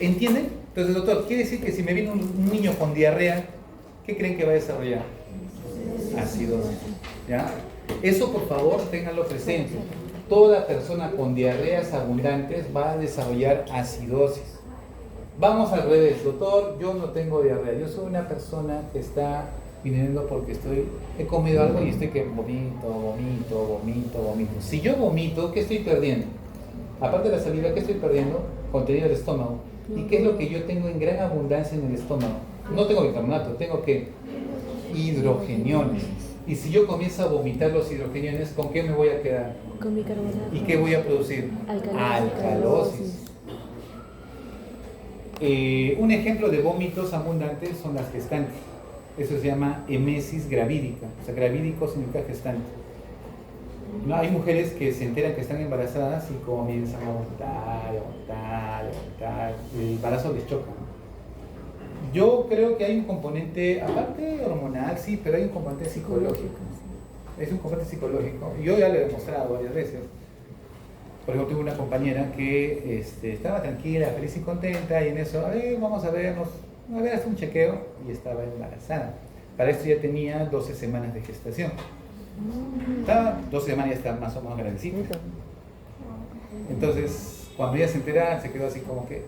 A: ¿entienden? Entonces, doctor, quiere decir que si me viene un niño con diarrea, ¿qué creen que va a desarrollar? Acidosis. ¿Ya? Eso, por favor, ténganlo presente. Toda persona con diarreas abundantes va a desarrollar acidosis. Vamos al revés, doctor, yo no tengo diarrea. Yo soy una persona que está viniendo porque he comido algo y estoy que vomito. Si yo vomito, ¿qué estoy perdiendo? Aparte de la saliva, ¿qué estoy perdiendo? Contenido del estómago. ¿Y qué es lo que yo tengo en gran abundancia en el estómago? No tengo bicarbonato, tengo que hidrogeniones. Y si yo comienzo a vomitar los hidrogeniones, ¿con qué me voy a quedar?
D: Con bicarbonato.
A: ¿Y qué voy a producir? Alcalosis. Un ejemplo de vómitos abundantes son las gestantes. Eso se llama emesis gravídica. O sea, gravídico significa gestante. No, hay mujeres que se enteran que están embarazadas y comienzan a vomitar. El embarazo les choca. Yo creo que hay un componente, aparte hormonal, sí, pero hay un componente psicológico. Es un componente psicológico. Yo ya lo he demostrado varias veces. Por ejemplo, tuve una compañera que estaba tranquila, feliz y contenta, y en eso, vamos a vernos, hacer un chequeo, y estaba embarazada. Para esto ya tenía 12 semanas de gestación. Estaba 12 semanas, ya está más o menos grandecita. Entonces, cuando ella se entera, se quedó así como que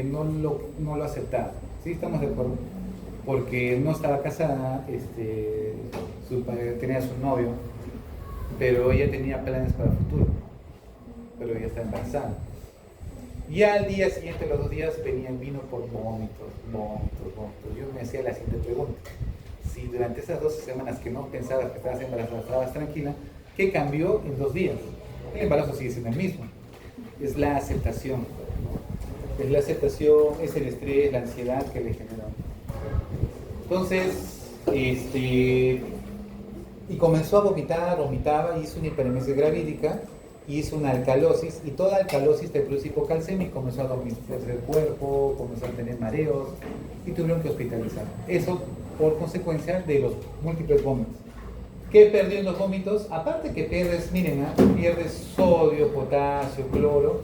A: no lo aceptaba. ¿Sí? Estamos de acuerdo. Porque no estaba casada, tenía su novio, pero ella tenía planes para el futuro. Pero ella está embarazada. Y al día siguiente, los 2 días, vino por vómitos. Yo me hacía la siguiente pregunta. Si durante esas 12 semanas que no pensabas que estabas embarazada, estabas tranquila, ¿qué cambió en 2 días? El embarazo sigue siendo el mismo. Es la aceptación, ¿no? Es la aceptación, es el estrés, la ansiedad que le generó. Entonces, y comenzó a vomitaba, hizo una hiperemesis gravídica, hizo una alcalosis, y toda alcalosis te produce hipocalcemia y comenzó a adormecerse el cuerpo, comenzó a tener mareos y tuvieron que hospitalizar. Eso por consecuencia de los múltiples vómitos. ¿Qué perdió en los vómitos? Aparte que pierdes, pierdes sodio, potasio, cloro,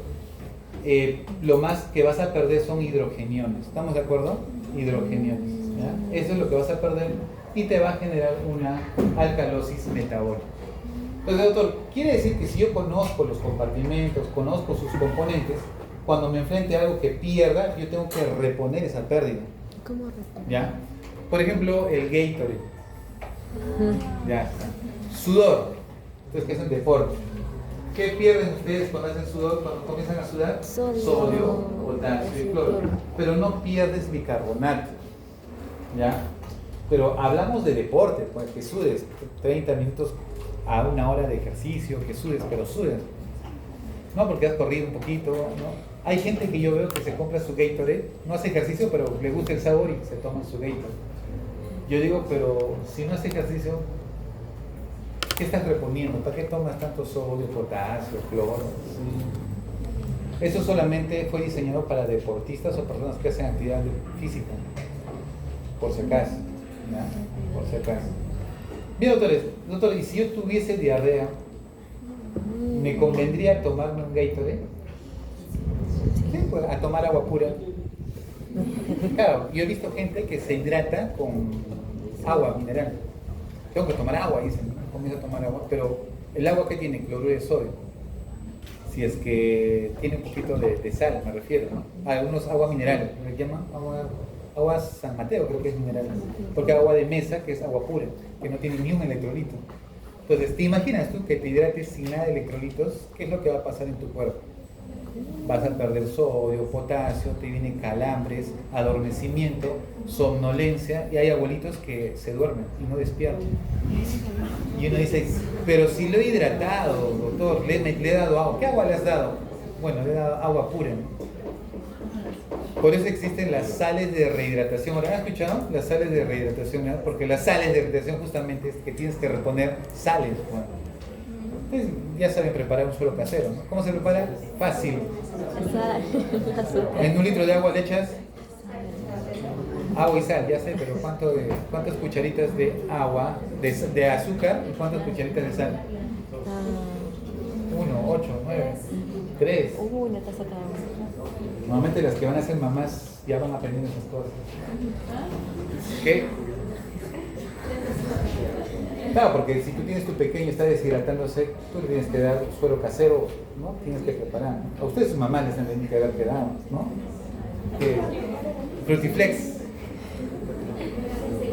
A: lo más que vas a perder son hidrogeniones. ¿Estamos de acuerdo? Hidrogeniones. ¿Ya? Eso es lo que vas a perder y te va a generar una alcalosis metabólica. Entonces, doctor, quiere decir que si yo conozco los compartimentos, conozco sus componentes, cuando me enfrente a algo que pierda, yo tengo que reponer esa pérdida.
D: ¿Cómo reponer?
A: ¿Ya? Por ejemplo, el Gatorade. Ya está. Sudor. Entonces, ¿qué hacen? Deporte. ¿Qué pierden ustedes cuando hacen sudor, cuando comienzan a sudar? Sodio, potasio y cloro. Pero no pierdes bicarbonato. ¿Ya? Pero hablamos de deporte, pues que sudes 30 minutos a 1 hora de ejercicio, que sudes, pero sudes. No porque has corrido un poquito, ¿no? Hay gente que yo veo que se compra su Gatorade, no hace ejercicio, pero le gusta el sabor y se toma su Gatorade. Yo digo, pero si no hace ejercicio, ¿qué estás reponiendo? ¿Para qué tomas tanto sodio, potasio, cloro? Sí. Eso solamente fue diseñado para deportistas o personas que hacen actividad física, por si acaso, ¿no? Por si acaso. Bien, doctor, ¿y si yo tuviese diarrea, me convendría tomarme un Gatorade? a tomar agua pura. Claro, yo he visto gente que se hidrata con agua mineral. Tengo que tomar agua, dicen, ¿no? Comienzo a tomar agua, pero el agua que tiene cloruro de sodio, si es que tiene un poquito de sal, me refiero, ¿no? Algunos aguas minerales, ¿me llaman? Agua San Mateo, creo que es mineral, porque hay agua de mesa, que es agua pura, que no tiene ni un electrolito. Entonces, ¿te imaginas tú que te hidrates sin nada de electrolitos? ¿Qué es lo que va a pasar en tu cuerpo? Vas a perder sodio, potasio, te vienen calambres, adormecimiento, somnolencia, y hay abuelitos que se duermen y no despiertan. Y uno dice, pero si lo he hidratado, doctor, le he dado agua. ¿Qué agua le has dado? Bueno, le he dado agua pura, ¿no? Por eso existen las sales de rehidratación. ¿Ahora han escuchado? Las sales de rehidratación, ¿no? Porque las sales de rehidratación justamente es que tienes que reponer sales. Bueno, pues ya saben preparar un suero casero, ¿no? ¿Cómo se prepara? Fácil. En un litro de agua le echas agua y sal, ya sé, pero ¿cuántas cucharitas de agua, de azúcar y cuántas cucharitas de sal? 1, 8, 9, 3.
D: Una taza cada uno.
A: Normalmente las que van a ser mamás ya van aprendiendo esas cosas. ¿Qué? Claro, porque si tú tienes tu pequeño y está deshidratándose, tú le tienes que dar suero casero, ¿no? Tienes que preparar, ¿no? A ustedes sus mamás les tendrían que haber quedado, ¿no? Frutiflex.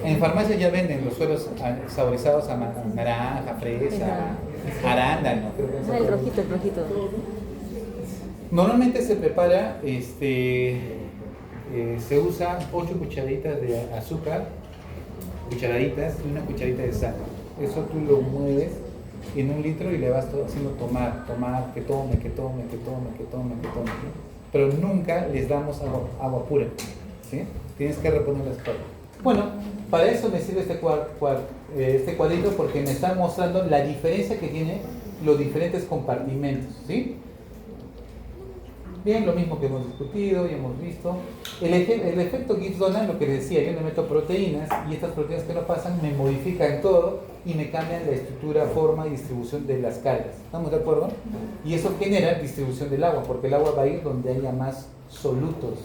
A: En farmacia ya venden los sueros saborizados a naranja, fresa, arándano. Creo que es
D: El rojito, el rojito.
A: Normalmente se prepara, se usa 8 cucharaditas de azúcar, cucharaditas y una cucharadita de sal. Eso tú lo mueves en un litro y le vas haciendo tomar, que tome. ¿Sí? Pero nunca les damos agua pura, ¿sí? Tienes que reponer las cosas. Bueno, para eso me sirve este cuadrito porque me está mostrando la diferencia que tienen los diferentes compartimentos, ¿sí? Bien, lo mismo que hemos discutido y hemos visto. El efecto Gibbs-Donald, lo que les decía, yo le meto proteínas y estas proteínas que no pasan me modifican todo y me cambian la estructura, forma y distribución de las cargas. ¿Estamos de acuerdo? Y eso genera distribución del agua, porque el agua va a ir donde haya más solutos,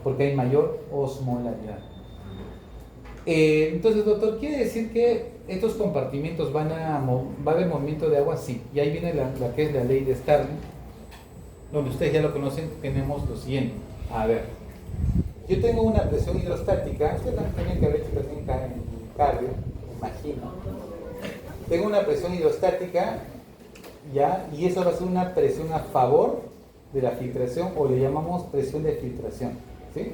A: porque hay mayor osmolaridad. Entonces, doctor, ¿quiere decir que estos compartimentos va a haber movimiento de agua? Sí, y ahí viene la que es la ley de Starling, donde ustedes ya lo conocen. Tenemos lo siguiente. A ver, yo tengo una presión hidrostática. Ustedes también tienen que haber hecho presión en cardio, imagino. Tengo una presión hidrostática, ¿ya? Y eso va a ser una presión a favor de la filtración, o le llamamos presión de filtración, ¿sí?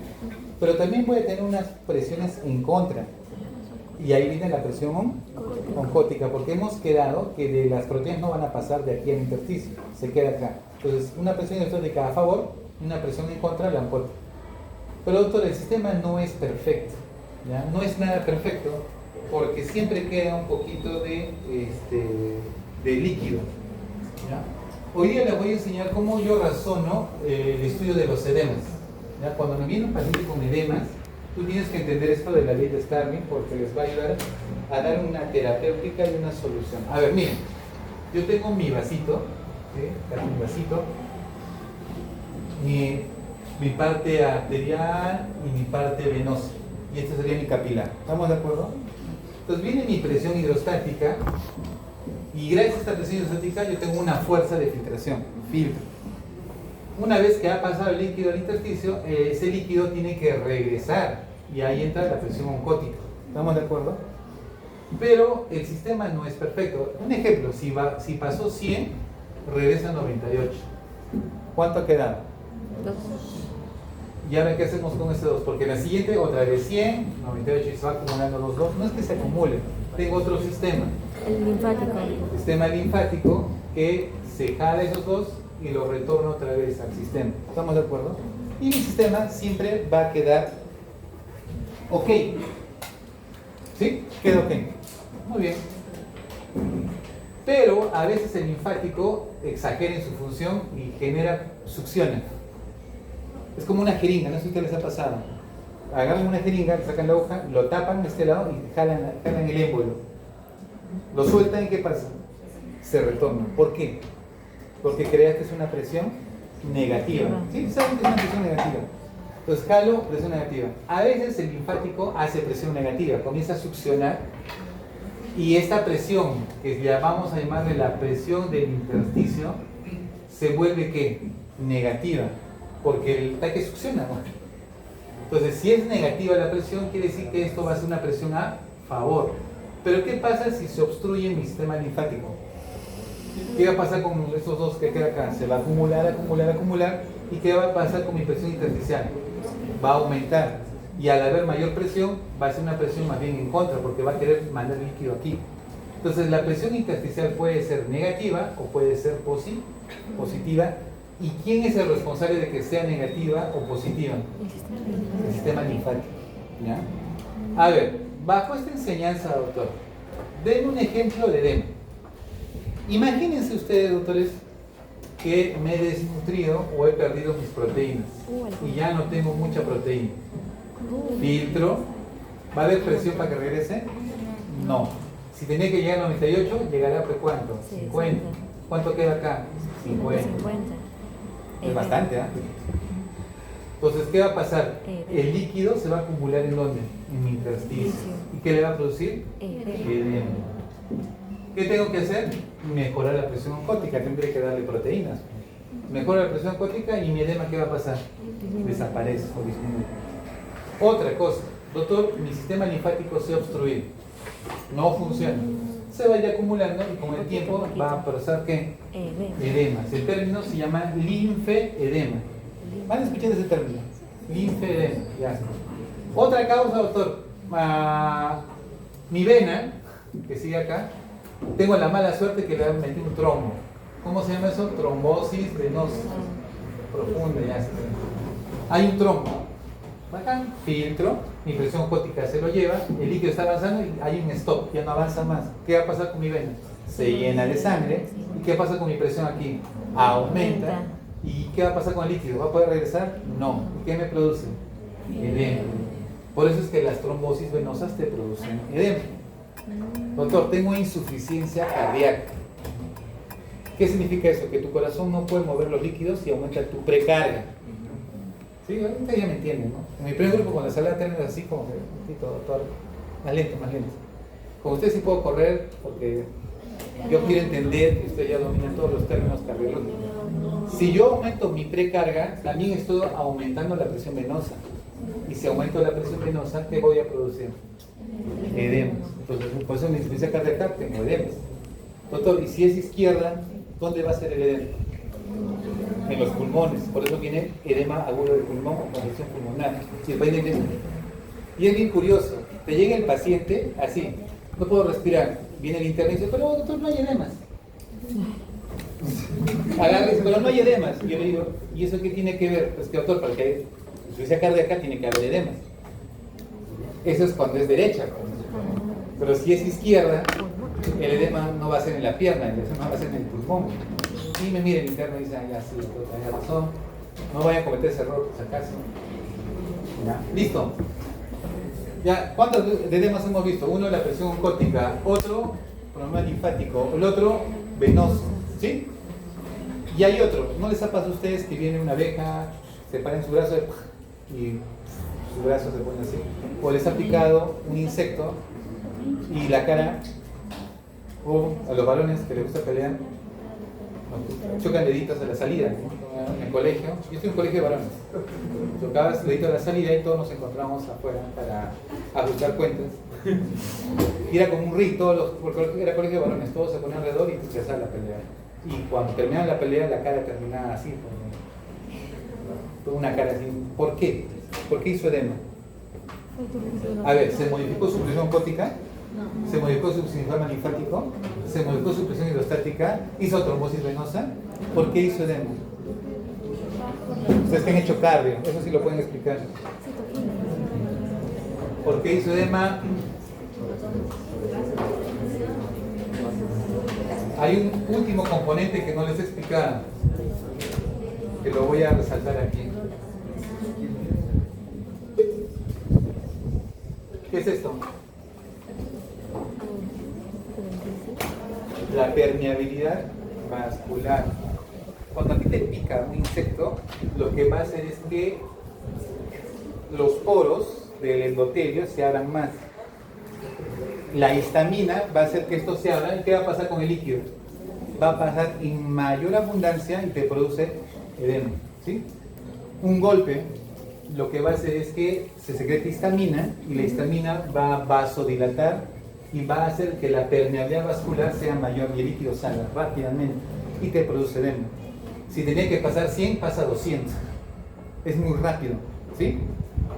A: Pero también puede tener unas presiones en contra. Y ahí viene la presión oncótica, porque hemos quedado que de las proteínas no van a pasar de aquí al intersticio, se queda acá. Entonces, una presión hidrostática a favor, una presión en contra, la oncótica. Pero doctor, el sistema no es perfecto, ¿ya? No es nada perfecto, porque siempre queda un poquito de líquido, ¿ya? Hoy día les voy a enseñar cómo yo razono el estudio de los edemas, ¿ya? Cuando me viene un paciente con edemas, tú tienes que entender esto de la ley de Starling, porque les va a ayudar a dar una terapéutica y una solución. A ver, miren, yo tengo mi vasito, ¿sí? Acá mi vasito, mi parte arterial y mi parte venosa, y esta sería mi capilar. ¿Estamos de acuerdo? Entonces viene mi presión hidrostática, y gracias a esta presión hidrostática yo tengo una fuerza de filtración, filtro. Una vez que ha pasado el líquido al intersticio, ese líquido tiene que regresar, y ahí entra la presión oncótica. ¿Estamos de acuerdo? Pero el sistema no es perfecto. Un ejemplo, si pasó 100, regresa a 98. ¿Cuánto ha quedado?
D: 2.
A: Y ahora, ¿qué hacemos con ese 2? Porque la siguiente, otra vez 100, 98, y se va acumulando los 2. No es que se acumule, tengo otro sistema.
D: El linfático.
A: Sistema linfático que se jala esos 2 y lo retorna otra vez al sistema. ¿Estamos de acuerdo? Y mi sistema siempre va a quedar ok. ¿Sí? Queda ok. Muy bien. Pero a veces el linfático exagera en su función y succiona. Es como una jeringa, no sé si a ustedes les ha pasado. Agarran una jeringa, le sacan la hoja, lo tapan de este lado y jalan el émbolo. Lo sueltan y ¿qué pasa? Se retorna. ¿Por qué? Porque creaste una presión negativa. ¿Sí? ¿Saben que es una presión negativa? Entonces jalo, presión negativa. A veces el linfático hace presión negativa, comienza a succionar y esta presión, que ya vamos a llamarle la presión del intersticio, se vuelve ¿qué? Negativa, porque el taque succiona, ¿no? Entonces, si es negativa la presión, quiere decir que esto va a ser una presión a favor. Pero ¿qué pasa si se obstruye mi sistema linfático? ¿Qué va a pasar con estos dos que quedan acá? Se va a acumular, acumular, acumular. ¿Y qué va a pasar con mi presión intersticial? Va a aumentar. Y al haber mayor presión, va a ser una presión más bien en contra, porque va a querer mandar líquido aquí. Entonces, la presión intersticial puede ser negativa o puede ser positiva. ¿Y quién es el responsable de que sea negativa o positiva? El sistema linfático. ¿Ya? A ver, bajo esta enseñanza, doctor, denme un ejemplo de edema. Imagínense ustedes, doctores, que me he desnutrido o he perdido mis proteínas y ya no tengo mucha proteína. Filtro. ¿Va a haber presión para que regrese? No. Si tenía que llegar a 98, llegará a ¿cuánto? 50. ¿Cuánto queda acá? 50. Es bastante, ¿eh? Entonces, ¿qué va a pasar? El líquido se va a acumular ¿en dónde? En mi intersticio. ¿Y qué le va a producir? Edema. ¿Qué tengo que hacer? Mejorar la presión oncótica. Tendré que darle proteínas. Mejora la presión oncótica y mi edema, ¿qué va a pasar? Desaparece o disminuye. Otra cosa, doctor, mi sistema linfático se ha obstruido. No funciona. Se va a ir acumulando y con el tiempo va a pasar ¿qué? Edemas. El término se llama linfedema. ¿Van a escuchar ese término? Linfedema. Ya está. Otra causa, doctor. Mi vena, que sigue acá, tengo la mala suerte que le metí un trombo. ¿Cómo se llama eso? Trombosis venosa profunda. Ya está. Hay un trombo. Bacán, filtro, mi presión oncótica se lo lleva, el líquido está avanzando y hay un stop, ya no avanza más. ¿Qué va a pasar con mi vena? Se llena de sangre. ¿Y qué pasa con mi presión aquí? Aumenta. ¿Y qué va a pasar con el líquido? ¿Va a poder regresar? No. ¿Y qué me produce? Edema. Por eso es que las trombosis venosas te producen edema. Doctor, tengo insuficiencia cardíaca. ¿Qué significa eso? Que tu corazón no puede mover los líquidos y aumenta tu precarga. Sí, ahorita ya me entienden, ¿no? En mi primer grupo, cuando salía términos así, como que sí, todo más lento, más lento. Con usted sí puedo correr, porque yo quiero entender que usted ya domina todos los términos cardiológicos. Si yo aumento mi precarga, también estoy aumentando la presión venosa. Y si aumento la presión venosa, ¿qué voy a producir? Edemas. Entonces, por eso en mi insuficiencia cardíaca tengo edemas. Doctor, y si es izquierda, ¿dónde va a ser el edema? En los pulmones, por eso viene edema agudo del pulmón o congestión pulmonar. Y es bien curioso, te llega el paciente así, no puedo respirar, viene el interno y dice, pero doctor, no hay edemas. Agarra y dice, pero no hay edemas. Y yo le digo, ¿y eso qué tiene que ver? Pues que doctor, para que haya insuficiencia cardíaca tiene que haber edemas. Eso es cuando es derecha, pero si es izquierda, el edema no va a ser en la pierna, el edema va a ser en el pulmón. Y me mira el interno y dice, ya sí, doctor, tenía razón, no vaya a cometer ese error, por si acaso. Ya, listo. Ya, ¿cuántos edemas hemos visto? Uno, la presión oncótica, otro, problema linfático, el otro, venoso, ¿sí? Y hay otro, ¿no les ha pasado a ustedes que viene una abeja, se para en su brazo y su brazo se pone así? O les ha picado un insecto y la cara, o a los varones que les gusta pelear, chocan deditos a la salida, ¿no? En el colegio, yo estoy en un colegio de varones, chocabas deditos a la salida y todos nos encontramos afuera para ajustar cuentas. Y era como un ring, porque era colegio de varones, todos se ponían alrededor y empezaba la pelea. Y cuando terminaba la pelea, la cara terminaba así, toda una cara así. ¿Por qué? ¿Por qué hizo edema? A ver, ¿se modificó su presión oncótica? Se modificó su sistema linfático, se modificó su presión hidrostática, hizo trombosis venosa. ¿Por qué hizo edema? Ustedes que han hecho cardio, eso sí lo pueden explicar. ¿Por qué hizo edema? Hay un último componente que no les he explicado, que lo voy a resaltar aquí. ¿Qué es esto? La permeabilidad vascular. cuando a ti te pica un insecto, lo que va a hacer es que los poros del endotelio se abran más. La histamina va a hacer que esto se abra. ¿Y qué va a pasar con el líquido? Va a pasar en mayor abundancia y te produce edema, ¿sí? Un golpe lo que va a hacer es que se secreta histamina y la histamina va a vasodilatar y va a hacer que la permeabilidad vascular sea mayor y el líquido salga rápidamente y te produce edema. Si tenía que pasar 100, pasa 200. Es muy rápido, ¿sí?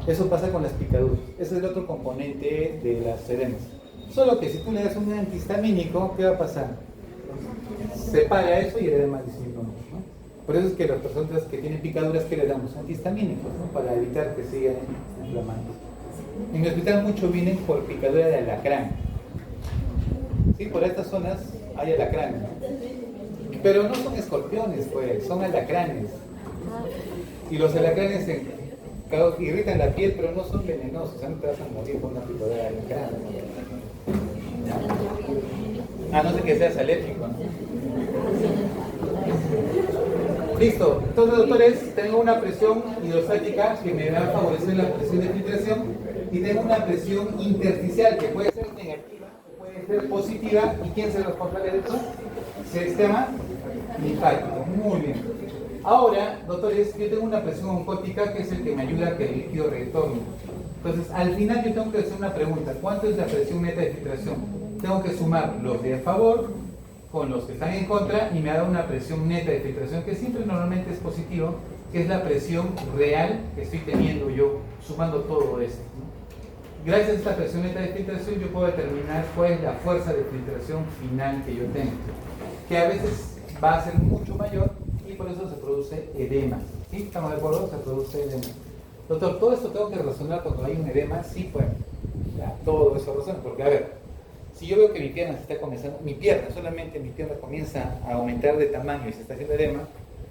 A: Eso pasa con las picaduras. Ese es el otro componente de las edemas. Solo que si tú le das un antihistamínico, ¿qué va a pasar? Se para eso y el edema disminuye, ¿no? Por eso es que las personas que tienen picaduras, ¿qué le damos? Antihistamínicos, ¿no? Para evitar que sigan inflamando. En mi hospital muchos vienen por picadura de alacrán. Sí, por estas zonas hay alacranes, ¿no? Pero no son escorpiones, pues, son alacranes. Y los alacranes irritan la piel, pero no son venenosos, o sea, no te vas a morir con una picadura de alacrán. A no ser que seas alérgico, ¿no? Listo, entonces doctores, tengo una presión hidrostática que me va a favorecer la presión de filtración y tengo una presión intersticial que puede ser negativa o puede ser positiva. ¿Y quién se los responsable de eso? Sistema linfático. Muy bien. Ahora, doctores, yo tengo una presión oncótica que es el que me ayuda a que el líquido retorne. Entonces, al final yo tengo que hacer una pregunta. ¿Cuánto es la presión neta de filtración? Tengo que sumar los de a favor con los que están en contra y me da una presión neta de filtración que siempre normalmente es positivo, que es la presión real que estoy teniendo yo, sumando todo esto, ¿no? Gracias a esta presión neta de filtración yo puedo determinar cuál es la fuerza de filtración final que yo tengo, que a veces va a ser mucho mayor y por eso se produce edema. ¿Sí? ¿Estamos de acuerdo? Se produce edema. Doctor, ¿todo esto tengo que razonar cuando hay un edema? Sí, pues, ya, todo eso razona, porque a ver, si yo veo que mi pierna se está comenzando, solamente mi pierna comienza a aumentar de tamaño y se está haciendo edema,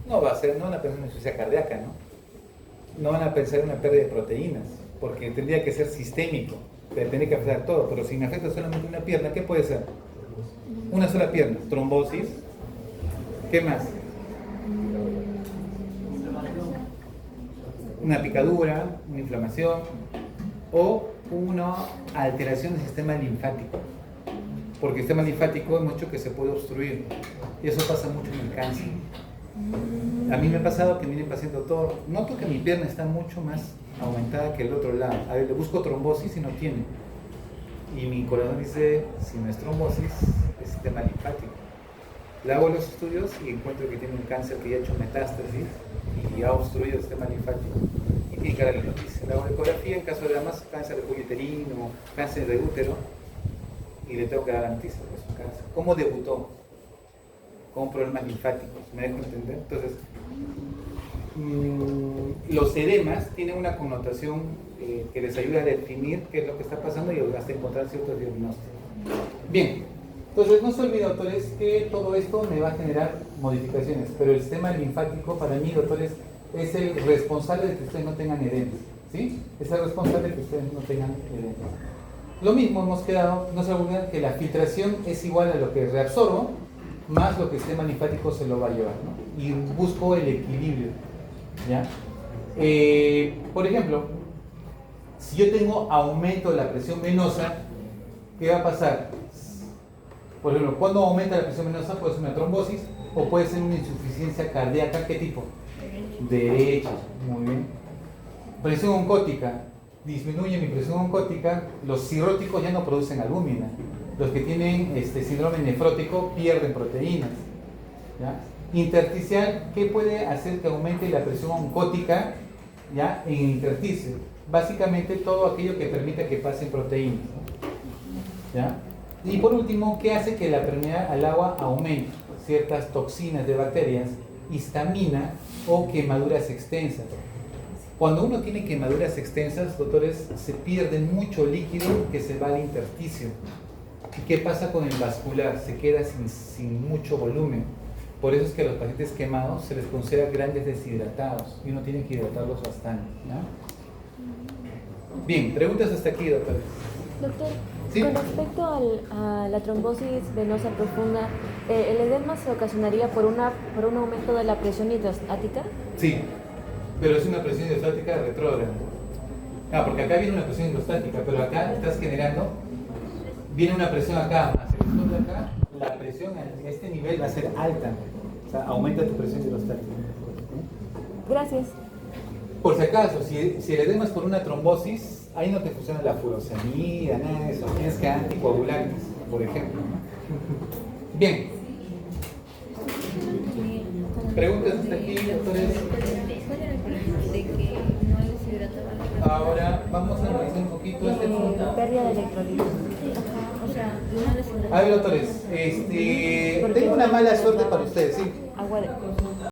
A: no van a pensar en una insuficiencia cardíaca, ¿no? No van a pensar en una pérdida de proteínas, porque tendría que ser sistémico, tendría que afectar todo, pero si me afecta solamente una pierna, ¿qué puede ser? Una sola pierna, trombosis, ¿qué más? Una picadura, una inflamación o una alteración del sistema linfático. Porque el sistema linfático es mucho que se puede obstruir y eso pasa mucho en el cáncer. A mí me ha pasado que viene paciente, doctor, noto que mi pierna está mucho más aumentada que el otro lado. A ver, le busco trombosis y no tiene. Y mi corazón dice, si no es trombosis, es sistema linfático. Le hago los estudios y encuentro que tiene un cáncer que ya ha hecho metástasis y ha obstruido el sistema linfático. Y tiene que darle noticia. Le hago ecografía en caso de además cáncer de cuello uterino, cáncer de útero. Y le tengo que dar la noticia de su cáncer. ¿Cómo debutó? Con problemas linfáticos, ¿me dejo entender? Entonces, los edemas tienen una connotación que les ayuda a definir qué es lo que está pasando y hasta encontrar ciertos diagnósticos. Bien, entonces no se olviden, doctores, que todo esto me va a generar modificaciones, pero el sistema linfático para mí, doctores, es el responsable de que ustedes no tengan edemas, ¿sí? Es el responsable de que ustedes no tengan edemas. Lo mismo hemos quedado, no se olviden que la filtración es igual a lo que reabsorbo más lo que el sistema linfático se lo va a llevar, ¿no? Y busco el equilibrio, ¿ya? Por ejemplo, si yo tengo aumento de la presión venosa, ¿qué va a pasar? Por ejemplo, cuando aumenta la presión venosa puede ser una trombosis o puede ser una insuficiencia cardíaca. ¿Qué tipo? Derecha. Muy bien. Presión oncótica. Disminuye mi presión oncótica, los cirróticos ya no producen albúmina, los que tienen síndrome nefrótico pierden proteínas, ¿ya? Intersticial, ¿qué puede hacer que aumente la presión oncótica, ¿ya? En el intersticio? Básicamente todo aquello que permita que pasen proteínas, ¿no? ¿Ya? Y por último, ¿qué hace que la permeabilidad al agua aumente? Ciertas toxinas de bacterias, histamina o quemaduras extensas. Cuando uno tiene quemaduras extensas, doctores, se pierde mucho líquido que se va al intersticio. ¿Y qué pasa con el vascular? Se queda sin mucho volumen. Por eso es que a los pacientes quemados se les considera grandes deshidratados y uno tiene que hidratarlos bastante, ¿no? Bien, preguntas hasta aquí, doctores.
D: Doctor,
A: ¿Sí?
D: Con respecto a la trombosis venosa profunda, ¿el edema se ocasionaría por un aumento de la presión hidrostática?
A: Sí, pero es una presión hidrostática retrógrada. Ah, porque acá viene una presión hidrostática, pero acá estás generando, viene una presión acá, más el sol de acá, la presión a este nivel va a ser alta. O sea, aumenta tu presión hidrostática.
D: Gracias.
A: Por si acaso, si el edema es por una trombosis, ahí no te funciona la furosemida, nada de eso. Tienes que anticoagulantes, por ejemplo, ¿no? Bien. ¿Preguntas hasta aquí, doctores?
E: De que no deshidrataba.
A: Ahora vamos a analizar un poquito este punto.
D: Pérdida de electrolitos.
E: O sea, no deshidrataba.
A: A ver, doctores, tengo una mala suerte para ustedes, ¿sí?
D: Agua de...